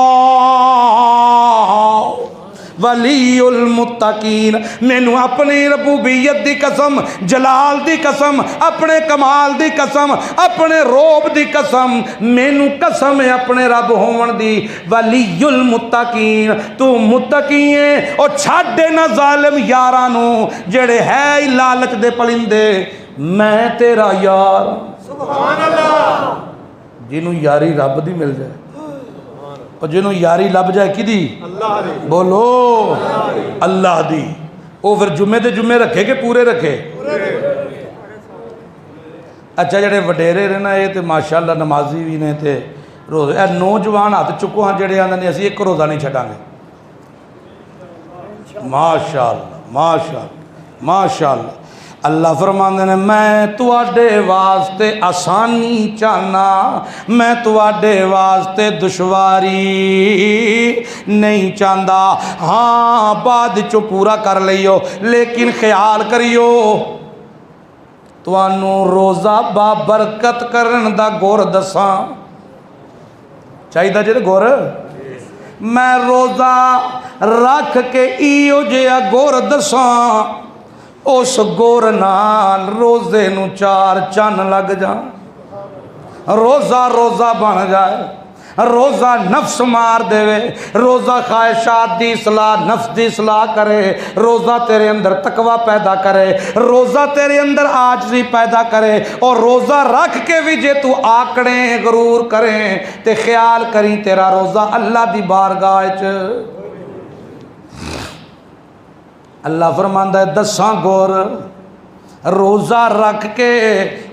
ولی المتقین، مینوں اپنی ربوبیت دی قسم، جلال دی قسم، اپنے کمال دی قسم، اپنے روب دی قسم، مینوں قسم ہے اپنے رب ہون دی، ولی المتقین، تو متقی ہے اور چھڈ دے نہ ظالم یاراں نوں جڑے ہے ہی لالچ دے پلندے، میں تیرا یار۔ سبحان اللہ، جنوں یاری رب دی مل جائے اور جنہوں یاری لب جائے کی دی؟ اللہ دی، بولو اللہ دی۔ وہ پھر جمعے دے جمعے رکھے کہ پورے رکھے؟ اچھا جڑے وڈیرے رہنا یہ تے ماشاءاللہ نمازی بھی نے تے روزے، اے نوجوان ہاتھ چکو ہاں جڑے آندے نے اسی ایک روزہ نہیں چھٹاں گے۔ ماشاءاللہ ماشاءاللہ ماشاءاللہ۔ اللہ فرماندے نے میں تواڈے واسطے آسانی چاہنا، میں تواڈے واسطے دشواری نہیں چاہندا، ہاں بعد چو پورا کر لیو لیکن خیال کریو توانوں روزہ بابرکت کرن دا گور دساں چاہیے دا جے گور، میں روزہ رکھ کے ایو جیا گور دساں، اس گور نال روزے نو چار چن لگ جان، روزہ روزہ بن جائے، روزہ نفس مار دے، روزہ خواہشات دی اصلاح نفس دی اصلاح کرے، روزہ تیرے اندر تقوی پیدا کرے، روزہ تیرے اندر عاجزی پیدا کرے، اور روزہ رکھ کے بھی جے تو آکڑیں غرور کریں تے خیال کریں تیرا روزہ اللہ دی بارگاہ وچ۔ اللہ فرماندا ہے دساں گور روزہ رکھ کے،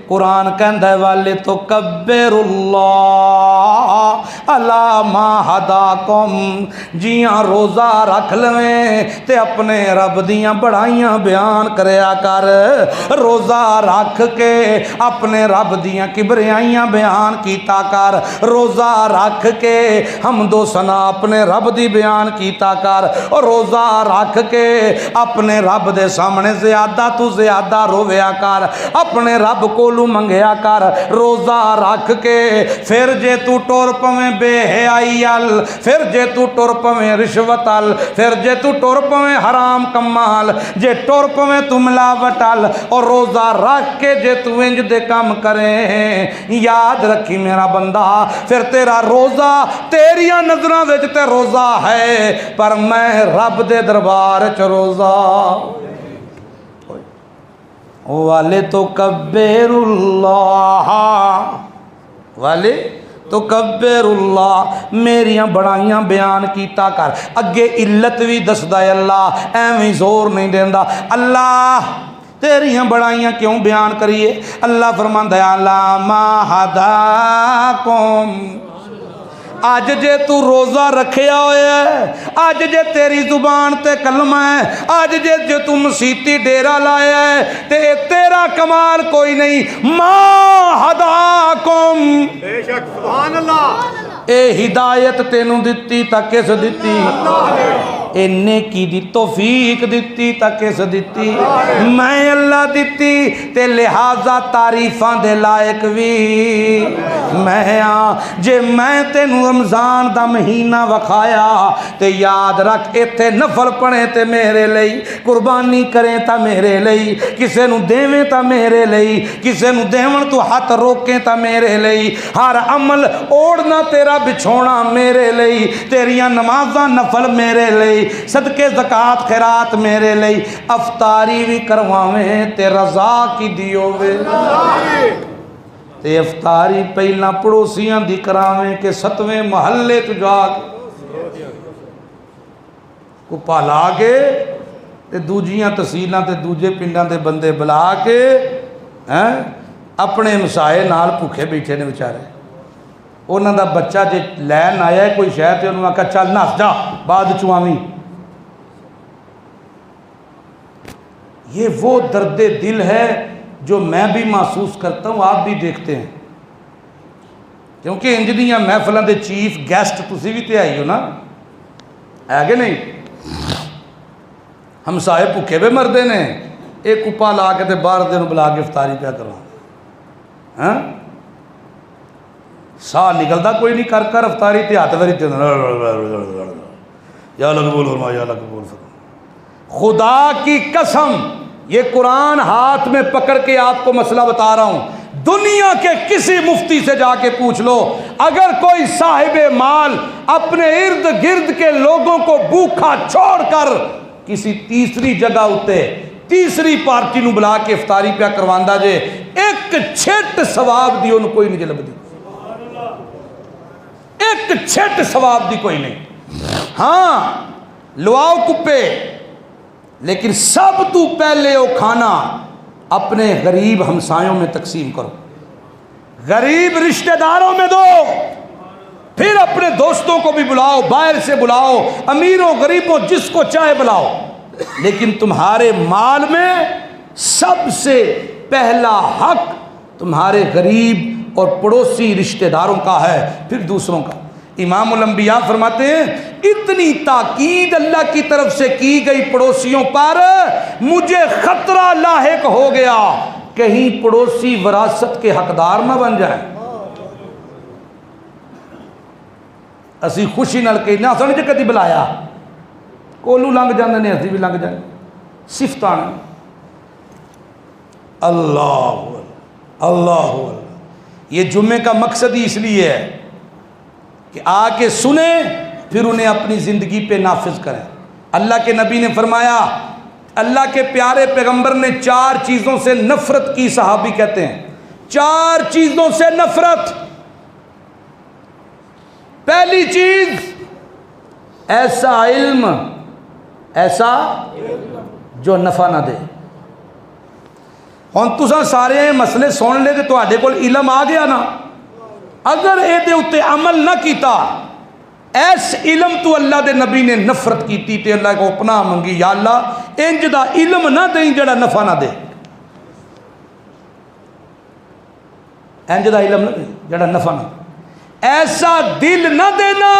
قرآن کہندا ہے والے تو کبر اللہ علی ما ہداکم، جیاں روزہ رکھ لویں تے اپنے رب دیاں بڑائیاں بیان کریا کر، روزہ رکھ کے اپنے رب دیاں کبریائیاں بیان کیتا کر، روزہ رکھ کے حمد و ثنا اپنے رب دی بیان کیتا کر، اور روزہ رکھ کے اپنے رب دے سامنے زیادہ تو زیادہ رویا کر، اپنے رب کو منگیا کر، روزہ رکھ کے پھر جے تو ٹور پویں بے حیائی ال، پھر جے تو ٹور پویں رشوت ال، پھر جے تو ٹور پویں حرام کمال، جے ٹور پویں تو ملاوٹ ال، اور روزہ رکھ کے جے تو انج دے کام کریں، یاد رکھی میرا بندہ پھر تیرا روزہ تیریاں نظراں وچ تے روزہ ہے، پر میں رب دے دربار وچ روزہ والے تو کبر اللہ، والے تو کبر اللہ، میریاں بڑائیاں بیان کیتا کر، اگے علت بھی دسدا ہے اللہ، ایویں زور نہیں دیندا اللہ تیریاں بڑائیاں کیوں بیان کریے؟ اللہ فرماندا ہے الا ما ہداکم، آج جے تو روزہ رکھیا ہویا ہے، آج جے تیری زبان تے کلمہ ہے، آج جے تو مسیتی ڈیرا لایا ہے تے تیرا کمال کوئی نہیں، ما ہداکم، بے شک سبحان اللہ، اے ہدایت تینوں دتی تا کس دتی؟ اے نیکی دی توفیق دتی تا کس دتی؟ میں اللہ دتی، تے لہذا تعریفاں دے لائق بھی میں ہاں، جے میں تینوں رمضان دا مہینہ وکھایا تے یاد رکھ ایتھے نفل پڑھیں تے میرے لئی، قربانی کریں تا میرے لئی، کسے نو دیویں تا میرے لئی، کسے نو دیون تو ہاتھ روکیں تا میرے لئی، ہر عمل اوڑنا تیرا بچھونا میرے لئی، تیریاں نمازاں نفل میرے لئی، صدقے زکوٰۃ خیرات میرے لئی، افطاری بھی کرواویں تے رضا کی دیو وے تے افطاری پہلا پڑوسیاں دی کراویں کہ 7ویں محلے تو جا کے کو پالا کے تے دوجیاں تحصیلاں تے دوجے پنڈاں دے بندے بلا کے اپنے مسائے نال بھوکے بیٹھے نے بیچارے انہاں دا بچہ جے لین آیا ہے کوئی شہر تے انہوں نے کہا چل نس جا بعد چواویں. یہ وہ درد دل ہے جو میں بھی محسوس کرتا ہوں آپ بھی دیکھتے ہیں کیونکہ انجنیاں محفلوں دے چیف گیسٹ تسی بھی تے آئی ہو نا ہے کہ نہیں ہمسائے بھوکے پہ مردے نے ایک کپا لا کے تے باہر دے نوں بلا کے افطاری پیا کروا سا نکلتا کوئی نہیں کر کر افطاری تے ہاتھ وری یا اللہ قبول فرما یا اللہ قبول فرما. خدا کی قسم یہ قرآن ہاتھ میں پکڑ کے آپ کو مسئلہ بتا رہا ہوں دنیا کے کسی مفتی سے جا کے پوچھ لو اگر کوئی صاحب مال اپنے ارد گرد کے لوگوں کو بھوکا چھوڑ کر کسی تیسری جگہ اتے تیسری پارٹی نو بلا کے افطاری پیا کرواندا جے ایک چھٹ ثواب دی انہوں کوئی نہیں لبدی ایک چھٹ ثواب دی کوئی نہیں. ہاں لواؤ کپے لیکن سب تو پہلے وہ کھانا اپنے غریب ہمسایوں میں تقسیم کرو غریب رشتہ داروں میں دو پھر اپنے دوستوں کو بھی بلاؤ باہر سے بلاؤ امیروں غریبوں جس کو چاہے بلاؤ لیکن تمہارے مال میں سب سے پہلا حق تمہارے غریب اور پڑوسی رشتہ داروں کا ہے پھر دوسروں کا. امام الانبیاء فرماتے ہیں اتنی تاکید اللہ کی طرف سے کی گئی پڑوسیوں پر مجھے خطرہ لاحق ہو گیا کہیں پڑوسی وراثت کے حقدار نہ بن جائیں. اسی خوشی نال کہ نہ سن جے کدی بلایا کولو لنگ جاندے نے اسی بھی لنگ جائیں صفتان اللہ اللہ. یہ جمعے کا مقصد ہی اس لیے ہے کہ آ کے سنیں پھر انہیں اپنی زندگی پہ نافذ کریں. اللہ کے نبی نے فرمایا اللہ کے پیارے پیغمبر نے 4 چیزوں سے نفرت کی صحابی کہتے ہیں 4 چیزوں سے نفرت. پہلی چیز ایسا علم ایسا جو نفع نہ دے. ہن تساں سارے مسئلے سن لے تے تواڈے کول علم آ گیا نا اگر اے دے اتے عمل نہ کیتا ایس علم تو اللہ دے نبی نے نفرت کیتی تے اللہ کو پناہ منگی یا اللہ انج دا علم نہ دیں جڑا نفع نہ دے انج دا علم نہ دیں جڑا نفع نہ دے. ایسا دل نہ دینا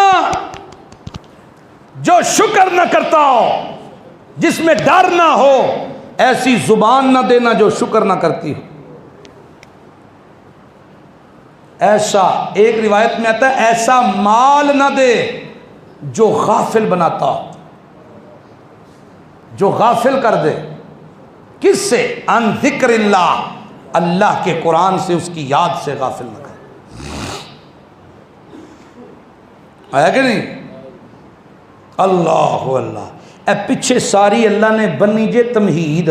جو شکر نہ کرتا ہو جس میں ڈر نہ ہو ایسی زبان نہ دینا جو شکر نہ کرتی ہو. ایسا ایک روایت میں آتا ہے ایسا مال نہ دے جو غافل بناتا ہو جو غافل کر دے. کس سے؟ عن ذکر اللہ اللہ کے قرآن سے اس کی یاد سے غافل نہ کرے. آیا کہ نہیں؟ اللہ اللہ اے پیچھے ساری اللہ نے بنی جے تمہید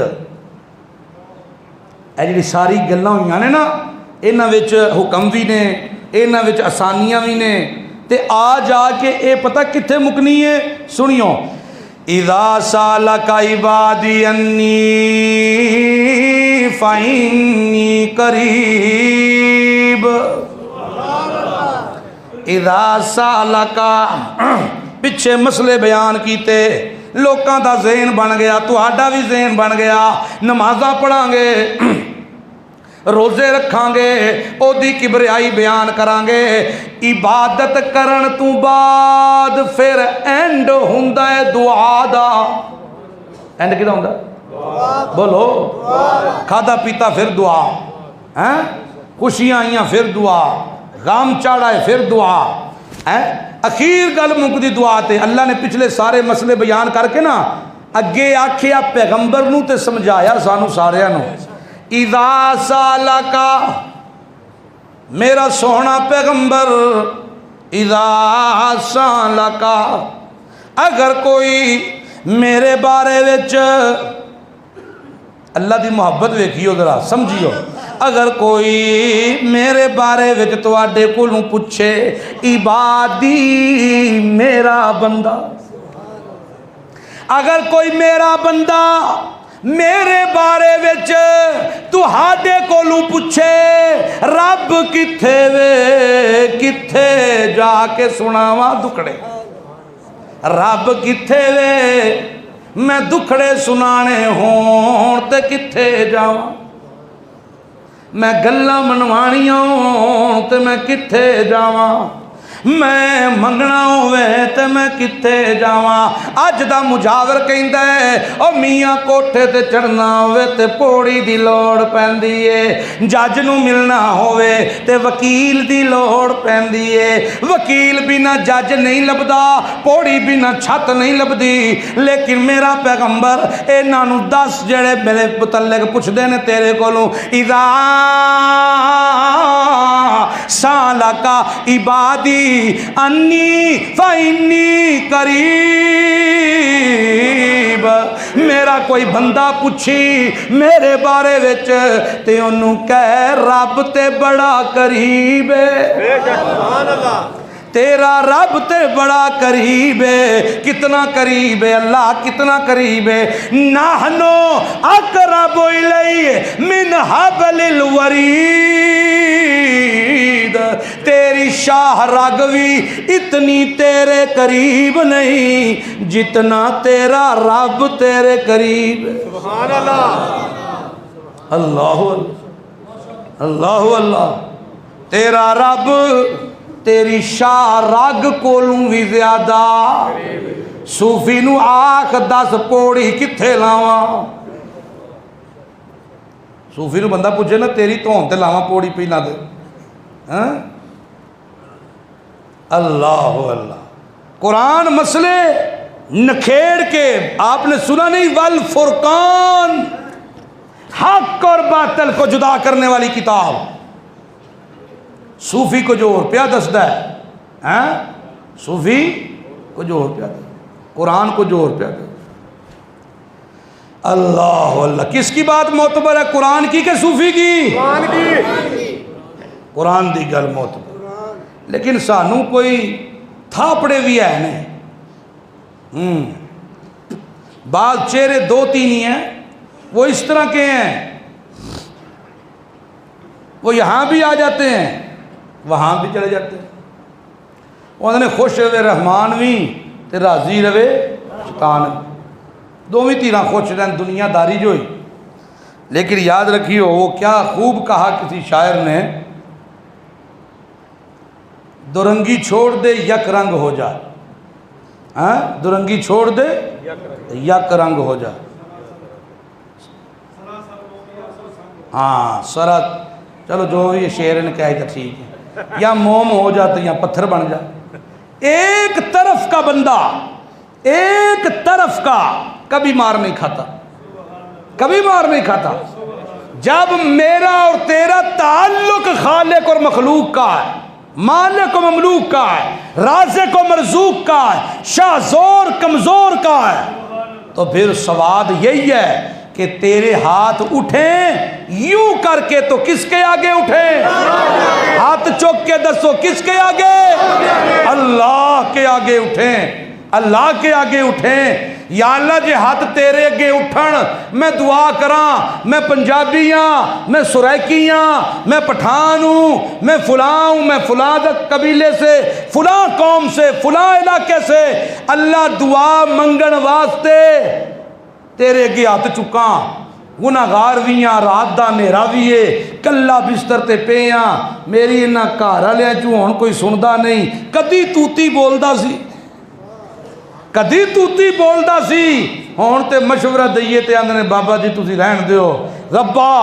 اے جی ساری گلاں ہوئیاں نے نا انہاں وچ حکم بھی نے انہاں وچ آسانیاں بھی نے تے آ جا کے اے پتہ کتھے مکنی ہے سنیو اذا سالک عبادی انی فإنی قریب. اذا سالک پیچھے مسئلے بیان کیتے لوکاں دا ذہن بن گیا تہاڈا بھی ذہن بن گیا نمازاں پڑھاں گے روزے رکھاں گے او دی کبریائی بیان کران گے عبادت کرن تو بعد پھر اینڈ ہوندا ہے دعا دا. اینڈ کیدا ہوندا بولو کھادا پیتا پھر دعا ہیں خوشیاں آئیاں پھر دعا غم چاڑا ہے پھر دعا اخیر گل مکدی دعا تے. اللہ نے پچھلے سارے مسئلے بیان کر کے نا اگے آکھیا پیغمبر نو تے سمجھایا سانو ساریاں نو اذا سالکا میرا سونا پیغمبر اذا سالکا اگر کوئی میرے بارے وچ اللہ دی محبت ویکھیو ذرا سمجھیو. اگر کوئی میرے بارے وچ تواڈے کولوں پوچھے عبادی میرا بندہ، اگر کوئی میرا بندہ میرے بارے وچ تہاڈے کولوں پوچھے رب کتھے وے، کتھے جا کے سناواں دکھڑے، رب کتھے وے میں دکھڑے سنانے ہون تے کتھے جاواں، میں گلاں منوانیاں ہون تے میں کتھے جاواں، میں منگنا ہوئے تے میں کتے جاواں. اج دا مجاور کہندا ہے او میاں کوٹھے تے چڑھنا ہوئے تے پوڑی دی لوڑ پیندی ہے، جج نو ملنا ہوئے تے وکیل دی لوڑ پیندی ہے، وکیل بنا جج نہیں لبدا، پوڑی بنا چھت نہیں لبدی. لیکن میرا پیغمبر انہاں نو دس جڑے میرے متعلق پوچھدے نے تیرے کولوں اذا سالکا عبادی انی فانی قریب، میرا کوئی بندہ پوچھی میرے بارے وچ تے انہوں کہہ رب تے بڑا قریب ہے، تیرا رب تے بڑا قریب ہے. کتنا قریب ہے اللہ، کتنا قریب ہے. نحنو اقرب الیہ من حبل الورید، تیری شاہ رگوی اتنی تیرے قریب نہیں جتنا تیرا رب تیرے قریب ہے. سبحان اللہ، اللہ اللہ اللہ. تیرا رب تیری شاہ رگ کولوں بھی زیادہ. صوفی نو آکھ دس پوڑی کتھے لاواں، صوفی نو بندہ پوچھے نا تیری تون تے لاواں پوڑی پہلا دے. اللہ اللہ. قرآن مسئلے نکھیڑ کے آپ نے سنا نہیں، والفرقان، حق اور باطل کو جدا کرنے والی کتاب. صوفی کو جو روپیہ دستا ہے، صوفی کو جو روپیہ دے، قرآن کو جو روپیہ دے. اللہ اللہ. کس کی بات معتبر ہے، قرآن کی کہ صوفی کی؟ قرآن دی گل معتبر. لیکن سانوں کوئی تھاپڑے بھی ہے نہیں. بعض چہرے دو تین ہی ہیں، وہ اس طرح کے ہیں، وہ یہاں بھی آ جاتے ہیں وہاں بھی چلے جاتے ہیں. انہوں نے خوش رہے رحمان بھی تے راضی رہے شیطان بھی، دونوں تیرہ خوش رہن دنیا داری جو ہوئی. لیکن یاد رکھیو وہ کیا خوب کہا کسی شاعر نے، دورنگی چھوڑ دے یک رنگ ہو جا. دورنگی چھوڑ دے یک رنگ ہو جا. ہاں سرا چلو جو یہ شعر نے کہا تھا ٹھیک ہے، یا موم ہو جاتا یا پتھر بن جا. ایک طرف کا بندہ، ایک طرف کا کبھی مار نہیں کھاتا، کبھی مار نہیں کھاتا. جب میرا اور تیرا تعلق خالق اور مخلوق کا ہے، مالک و مملوک کا ہے، رازق و مرزوق کا ہے، شاہ زور کمزور کا ہے، تو پھر سواد یہی ہے کہ تیرے ہاتھ اٹھیں یوں کر کے تو کس کے آگے اٹھیں؟ ہاتھ چوک کے دسو کس کے آگے؟ اللہ کے آگے اٹھیں، اللہ کے آگے اٹھیں. یا اللہ جے ہاتھ تیرے اگے اٹھن میں دعا کراں، میں پنجابی ہاں، میں سرائکی ہاں، میں پٹھان ہوں، میں فلاں ہوں، میں فلاں قبیلے سے، فلاں قوم سے، فلاں علاقے سے، اللہ دعا منگن واسطے تیرے اگے ہاتھ چکاں. گناہگار بھی ہاں، رات دا نیرا بھی ہے، کلا بستر تے پے ہاں، میری انہاں گھر والے چوں ہن کوئی سندا نہیں. کدی توتی بولدا سی، کدی توتی بولدا سی، ہون تے مشورہ دئیے تے آندے نے بابا جی تسی رہن دیو، ربا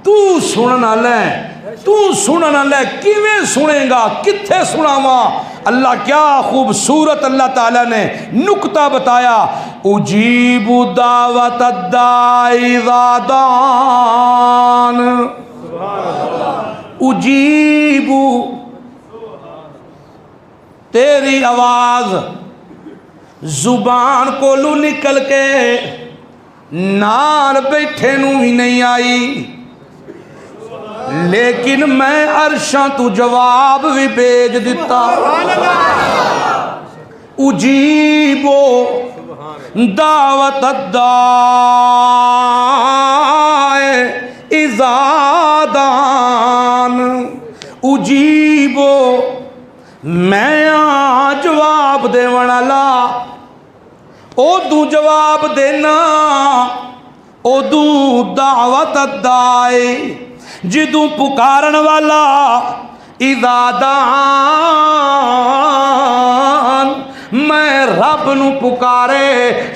تو سنن والا ہے، تو سنن والا ہے، کیویں سنے گا، کتھے سناواں. اللہ کیا خوبصورت اللہ تعالیٰ نے نکتہ بتایا، اجیب دعوت الداعی اذا دعان، اجیب تیری آواز زبان کو لو نکل کے نال بیٹھے نو بھی نہیں آئی، لیکن میں عرشاں تو جواب بھی بھیج دیتا۔ اجیبو دعوت الداعی اذا دعان، اجیبو میں جواب دے والا، او دو جواب دینا، او دو دعوت الداعی جدوں پکارن والا، اذا دعان میں رب نو پکارے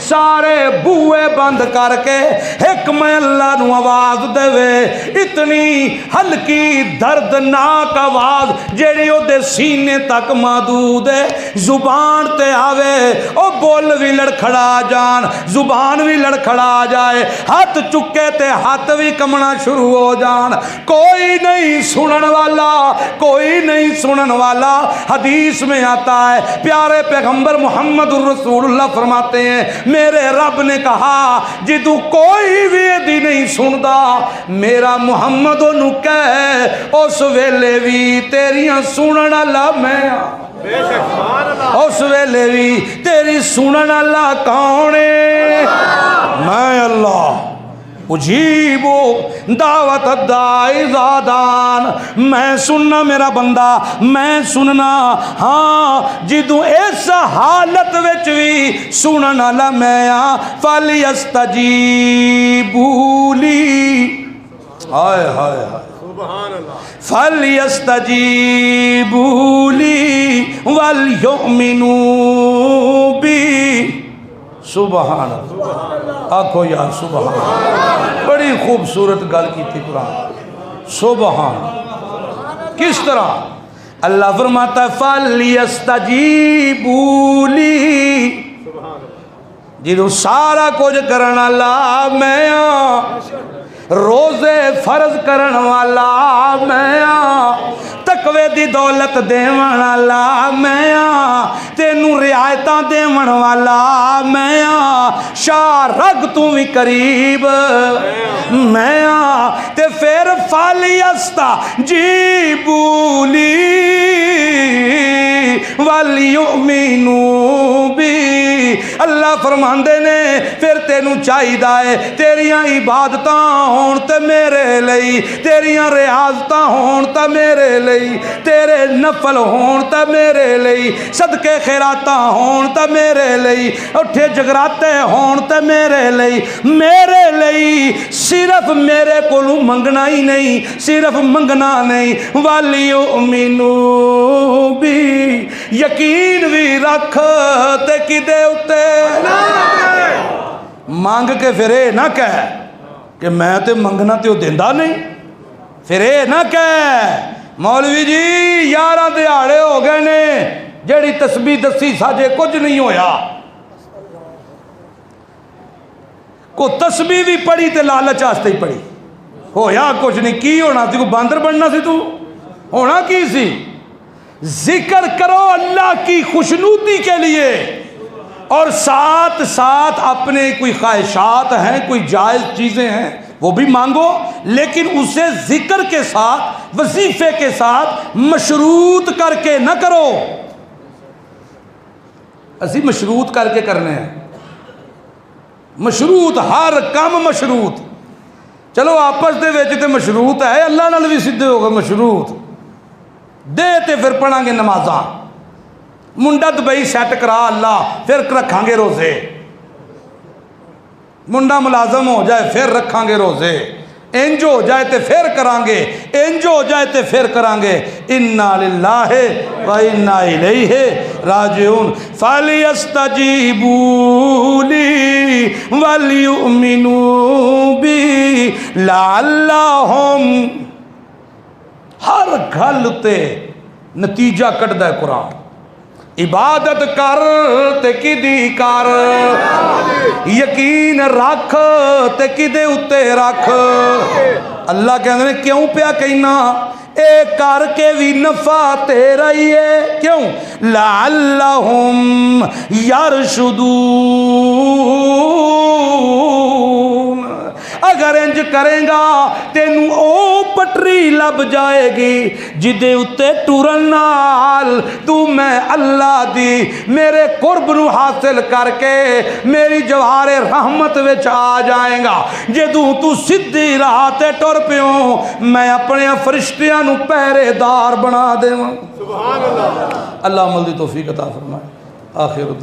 سارے بوئے بند کر کے ایک میں اللہ نو آواز دے، اتنی ہلکی دردناک آواز جیڑی او دے سینے تک محدود ہے، زبان تے آوے او بول بھی لڑکھڑا جان، زبان بھی لڑکھڑا جائے، ہاتھ چکے تے ہاتھ بھی کمنا شروع ہو جان، کوئی نہیں سنن والا، کوئی نہیں سنن والا۔ حدیث میں آتا ہے پیارے پیغمبر محمد الرسول اللہ فرماتے ہیں میرے رب نے کہا جدو کوئی بھی دی نہیں سندا میرا محمد انہوں کہے اس ویلے بھی تیریاں سنن اللہ میں اس ویلے بھی تیری سنن اللہ کونے میں اللہ۔ اجیبو دعوت الداعی اذا دعان، میں سننا میرا بندہ، میں سننا، ہاں جدوں اس حالت وچ بھی سنن والا میں ہاں، فَلْيَسْتَجِیبُوا لِی، ہائے ہائے ہائے سبحان اللہ، فَلْيَسْتَجِیبُوا لِی وَلْيُؤْمِنُوا بِی، سبحان اللہ، آکھو یا سبحان اللہ، بڑی خوبصورت گل کی تھی قرآن، سبحان اللہ۔ کس طرح اللہ فرماتا ہے فَلْيَسْتَجِیبُوا لِی، جدو سارا کچھ کرنا اللہ میں ہاں، روزے فرض کرن والا میں ہاں، تقوی دی دولت دیون والا میں ہاں، تینوں رعایتاں دیون والا میں ہاں، شاہ رگ تو بھی قریب میں ہاں، تے پھر فَلْيَسْتَجِیبُوا لِی وَلْيُؤْمِنُوا بِی، اللہ فرماندے نے پھر تینوں چاہیے تیریاں عبادتاں ہون تے میرے لئی، تیریاں ریاضتاں ہون تے میرے لئی، تیرے نفل ہون تے میرے لئی، صدقے خیراتاں ہون تے میرے لئی، اٹھے جگراتے ہون تے میرے لئی، میرے لئی صرف میرے کولوں منگنا ہی نہیں، صرف منگنا نہیں، وَلْيُؤْمِنُوا بِی، یقین بھی رکھ تے کدے اتے مانگ کے پھر اے نہ کہہ کہ میں تے منگنا تے وہ دیندہ نہیں، پھر اے نہ کہہ مولوی جی 11 دیہاڑے ہو گئے نے جیڑی تسبیح دسی ساجے کچھ نہیں ہویا، کو تسبیح بھی پڑھی تے لالچ آستے ہی پڑھی، ہویا کچھ نہیں، کی ہونا سی، کو باندر بننا سی، تو ہونا کی سی؟ ذکر کرو اللہ کی خوشنودی کے لیے، اور ساتھ ساتھ اپنے کوئی خواہشات ہیں، کوئی جائز چیزیں ہیں وہ بھی مانگو، لیکن اسے ذکر کے ساتھ وظیفے کے ساتھ مشروط کر کے نہ کرو۔ اسی مشروط کر کے کرنے ہیں، مشروط، ہر کام مشروط، چلو آپس دے وچ تے مشروط ہے، اللہ نال بھی سدھے ہوگا مشروط دے تے پھر پڑھاں گے نمازاں، منڈا دبئی سیٹ کرا اللہ پھر رکھاں گے روزے، منڈا ملازم ہو جائے پھر رکھاں گے روزے، انج ہو جائے تے پھر کران گے، انج ہو جائے تے پھر کران گے، انا للہ و انا الیہ راجعون۔ فَلْيَسْتَجِیبُوا لِی وَلْيُؤْمِنُوا بِی لَعَلَّهُمْ، ہر گل تے نتیجہ کٹدا ہے قرآن، عبادت کر تے کدی کر، یقین رکھ تے کدے اتے رکھ، اللہ کہندے نے کیوں پیا کہنا اے کر کے بھی نفع تیرا ہی ہے، کیوں؟ لعلہم یرشدون، اگر انج کریں گا تینوں او پٹری لب جائے گی جدے اتے ٹورن نال تو میں اللہ دی میرے قرب نو حاصل کر کے میری جوار رحمت وچ آ جائیں گا۔ جدوں تو سدھی راہ تے ٹر پیوں میں اپنے فرشتیاں نو پہرے دار بنا دیواں۔ سبحان اللہ۔ اللہ عمل دی توفیق عطا فرمائے۔ آخر